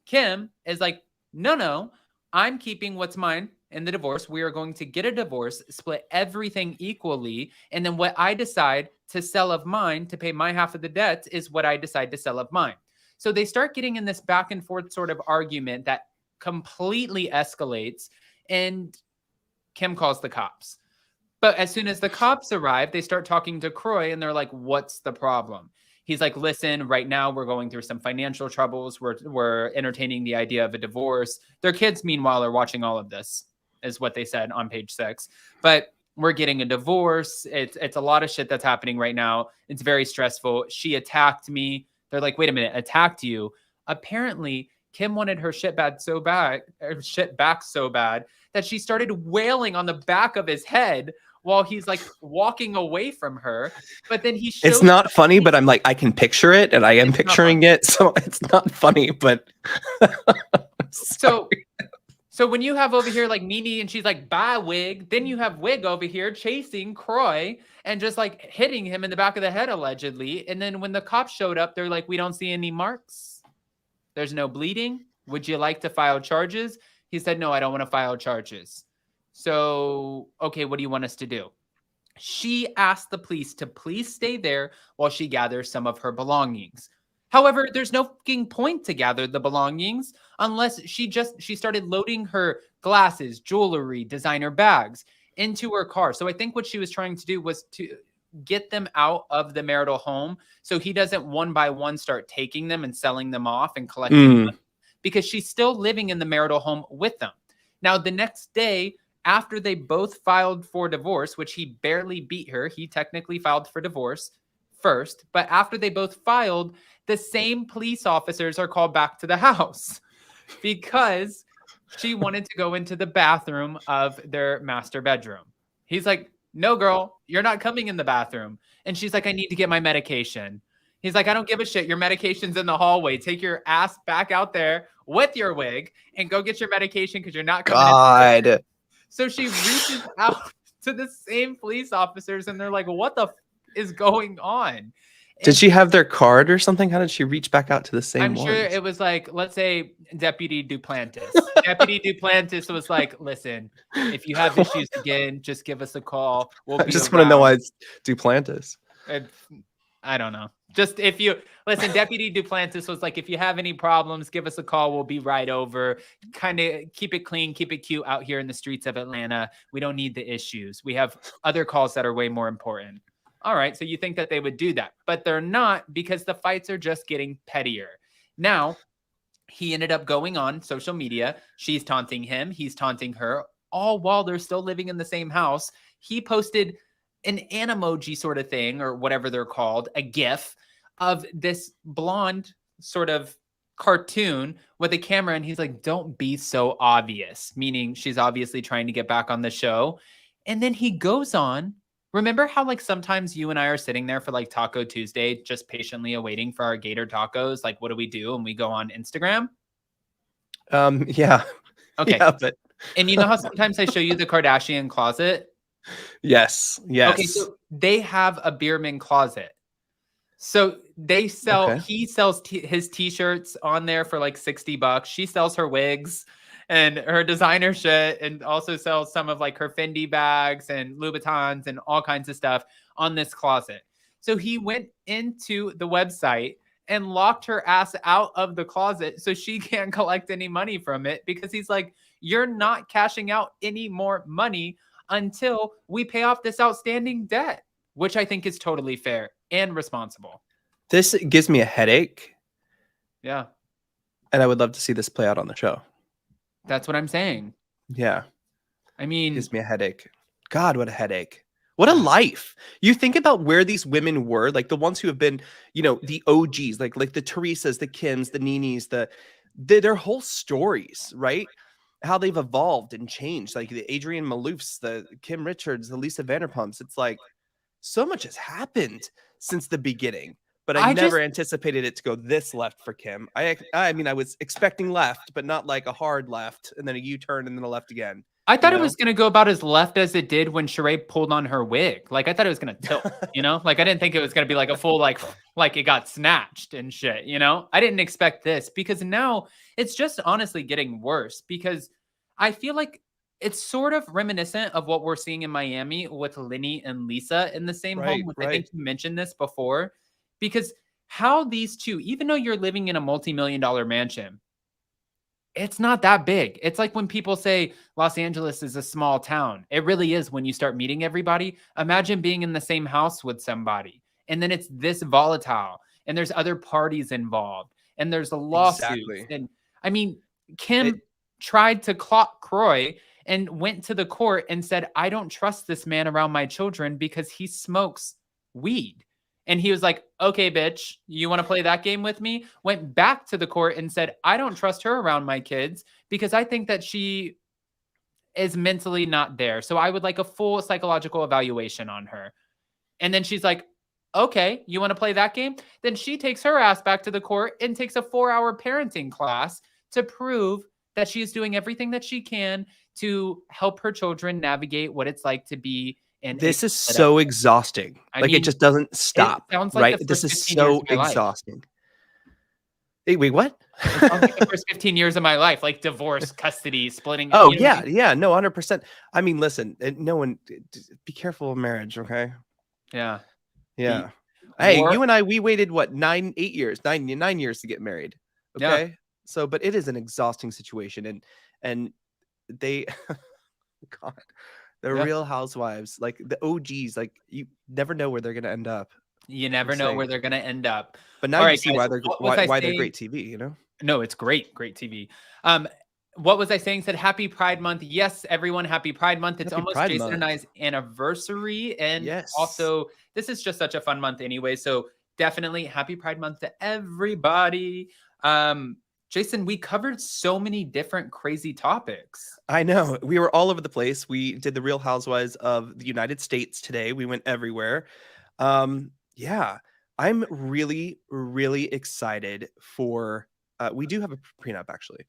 Kim is like, no, I'm keeping what's mine in the divorce. We are going to get a divorce, split everything equally. And then what I decide to sell of mine to pay my half of the debts is what I decide to sell of mine. So they start getting in this back and forth sort of argument that completely escalates, and Kim calls the cops. But as soon as the cops arrive, they start talking to Kroy, and they're like, what's the problem? He's like, listen, right now we're going through some financial troubles. We're entertaining the idea of a divorce. Their kids, meanwhile, are watching all of this, is what they said on page 6. But we're getting a divorce. It's a lot of shit that's happening right now. It's very stressful. She attacked me. They're like, wait a minute, attacked you? Apparently, Kim wanted her shit back so bad that she started wailing on the back of his head while he's like walking away from her. But then he shows It's not funny, but I'm like, I can picture it, and I am picturing it, so it's not funny, but So when you have over here like Nene and she's like, bye, Wig, then you have Wig over here chasing Kroy and just like hitting him in the back of the head, allegedly. And then when the cops showed up, they're like, we don't see any marks. There's no bleeding. Would you like to file charges? He said, no, I don't want to file charges. So, okay, what do you want us to do? She asked the police to please stay there while she gathers some of her belongings. However, there's no fucking point to gather the belongings unless she started loading her glasses, jewelry, designer bags into her car. So I think what she was trying to do was to get them out of the marital home so he doesn't one by one start taking them and selling them off and collecting money, because she's still living in the marital home with them. Now, the next day, after they both filed for divorce, which he barely beat her, he technically filed for divorce first, but after they both filed, the same police officers are called back to the house because she wanted to go into the bathroom of their master bedroom. He's like, no, girl, you're not coming in the bathroom. And she's like, I need to get my medication. He's like, I don't give a shit. Your medication's in the hallway. Take your ass back out there with your wig and go get your medication because you're not coming in. So she reaches out to the same police officers and they're like, what the is going on? Did she have their card or something? How did she reach back out to the same I'm sure it was like, let's say Deputy Duplantis. Deputy Duplantis was like, listen, if you have issues again, just give us a call. I just want to know why it's Duplantis. I don't know. Just if you listen, Deputy Duplantis was like, if you have any problems, give us a call. We'll be right over. Kind of keep it clean, keep it cute out here in the streets of Atlanta. We don't need the issues. We have other calls that are way more important. All right, so you think that they would do that, but they're not, because the fights are just getting pettier. Now, he ended up going on social media. She's taunting him. He's taunting her, all while they're still living in the same house. He posted an emoji sort of thing, or whatever they're called, a GIF of this blonde sort of cartoon with a camera. And he's like, don't be so obvious, meaning she's obviously trying to get back on the show. And then he goes on. Remember how like sometimes you and I are sitting there for like Taco Tuesday, just patiently awaiting for our Gator tacos? Like, what do we do? And we go on Instagram. Yeah. Okay. Yeah, but and you know how sometimes I show you the Kardashian closet? Yes. Okay, so they have a Bierman closet. So they sell, he sells his t-shirts on there for like $60. She sells her wigs and her designer shit, and also sells some of like her Fendi bags and Louboutins and all kinds of stuff on this closet. So he went into the website and locked her ass out of the closet so she can't collect any money from it, because he's like, you're not cashing out any more money until we pay off this outstanding debt, which I think is totally fair and responsible. This gives me a headache. Yeah. And I would love to see this play out on the show. That's what I'm saying. Yeah. I mean, Gives me a headache. God, what a headache. What a life. You think about where these women were, like the ones who have been, the OGs, like the Teresas, the Kims, the Ninis, their whole stories, right? How they've evolved and changed, like the Adrienne Maloufs, the Kim Richards, the Lisa Vanderpumps. It's like so much has happened since the beginning, but I never anticipated it to go this left for Kim. I mean, I was expecting left, but not like a hard left and then a U-turn and then a left again. I thought it was going to go about as left as it did when Sheree pulled on her wig. Like, I thought it was going to tilt, Like, I didn't think it was going to be like a full, like it got snatched and shit, I didn't expect this because now it's just honestly getting worse because I feel like it's sort of reminiscent of what we're seeing in Miami with Lenny and Lisa in the same home. I think you mentioned this before because how these two, even though you're living in a multi-million-dollar mansion, it's not that big. It's like when people say Los Angeles is a small town. It really is when you start meeting everybody. Imagine being in the same house with somebody. And then it's this volatile. And there's other parties involved. And there's a lawsuit. Exactly. And I mean, Kim tried to clock Kroy and went to the court and said, I don't trust this man around my children because he smokes weed. And he was like, okay, bitch, you want to play that game with me? Went back to the court and said, I don't trust her around my kids because I think that she is mentally not there. So I would like a full psychological evaluation on her. And then she's like, okay, you want to play that game? Then she takes her ass back to the court and takes a 4-hour parenting class to prove that she is doing everything that she can to help her children navigate what it's like to be. And this is so exhausting. I mean, it just doesn't stop. It sounds like right? This is so exhausting. Hey, wait, what? It sounds like the first 15 years of my life, like divorce, custody, splitting. Oh, yeah. Yeah. No, 100%. I mean, listen, no one, be careful of marriage. Okay. Yeah. Yeah. Hey, you and I, we waited what, 9 years to get married. Okay. Yeah. So, but it is an exhausting situation. And they, God. The Real Housewives, like the OGs, like you never know where they're going to end up. You never know where they're going to end up. But now you see why they're great TV, No, it's great TV. What was I saying? Said Happy Pride Month. Yes, everyone, Happy Pride Month. It's almost Jason and I's anniversary. And also, this is just such a fun month anyway. So definitely Happy Pride Month to everybody. Jason, we covered so many different crazy topics. I know. We were all over the place. We did the Real Housewives of the United States today. We went everywhere. Yeah, I'm really, really excited for, we do have a prenup actually.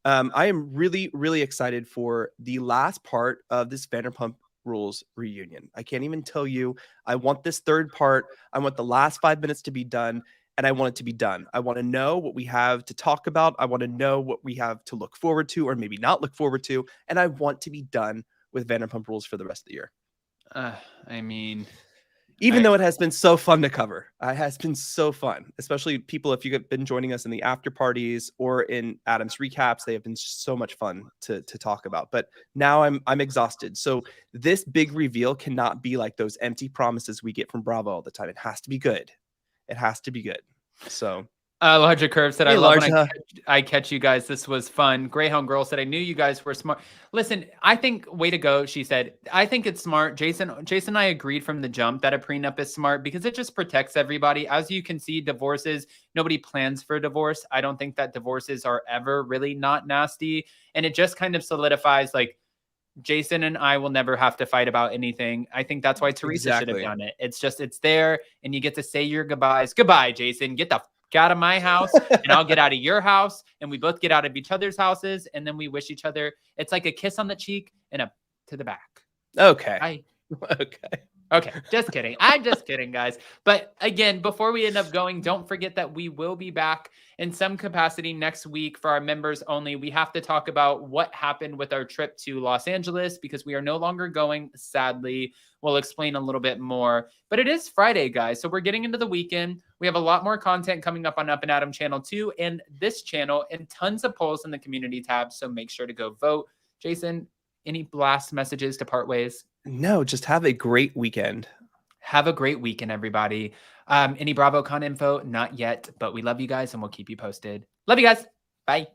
I am really, really excited for the last part of this Vanderpump Rules reunion. I can't even tell you. I want this third part. I want the last 5 minutes to be done. And I want it to be done. I want to know what we have to talk about. I want to know what we have to look forward to or maybe not look forward to. And I want to be done with Vanderpump Rules for the rest of the year. I mean, even though it has been so fun to cover, it has been so fun, especially people, if you've been joining us in the after parties or in Adam's recaps, they have been so much fun to talk about. But now I'm exhausted. So this big reveal cannot be like those empty promises we get from Bravo all the time. It has to be good. It has to be good. So Larger Curve said, I love when I catch you guys. This was fun. Greyhound Girl said, I knew you guys were smart. Listen, I think, way to go, she said. I think it's smart. Jason and I agreed from the jump that a prenup is smart because it just protects everybody. As you can see, divorces, nobody plans for divorce. I don't think that divorces are ever really not nasty. And it just kind of solidifies, like, Jason and I will never have to fight about anything. I think that's why Teresa should have done it. It's there and you get to say your goodbyes. Goodbye, Jason. Get the f out of my house and I'll get out of your house and we both get out of each other's houses and then we wish each other. It's like a kiss on the cheek and a to the back. Okay. Okay. Just kidding. I'm just kidding, guys. But again, before we end up going, don't forget that we will be back in some capacity next week for our members only. We have to talk about what happened with our trip to Los Angeles because we are no longer going, sadly. We'll explain a little bit more. But it is Friday, guys. So we're getting into the weekend. We have a lot more content coming up on Up and Adam channel 2 and this channel and tons of polls in the community tab. So make sure to go vote. Jason, any blast messages to part ways? No, just have a great weekend. Have a great weekend, everybody. Any BravoCon info? Not yet, but we love you guys and we'll keep you posted. Love you guys. Bye.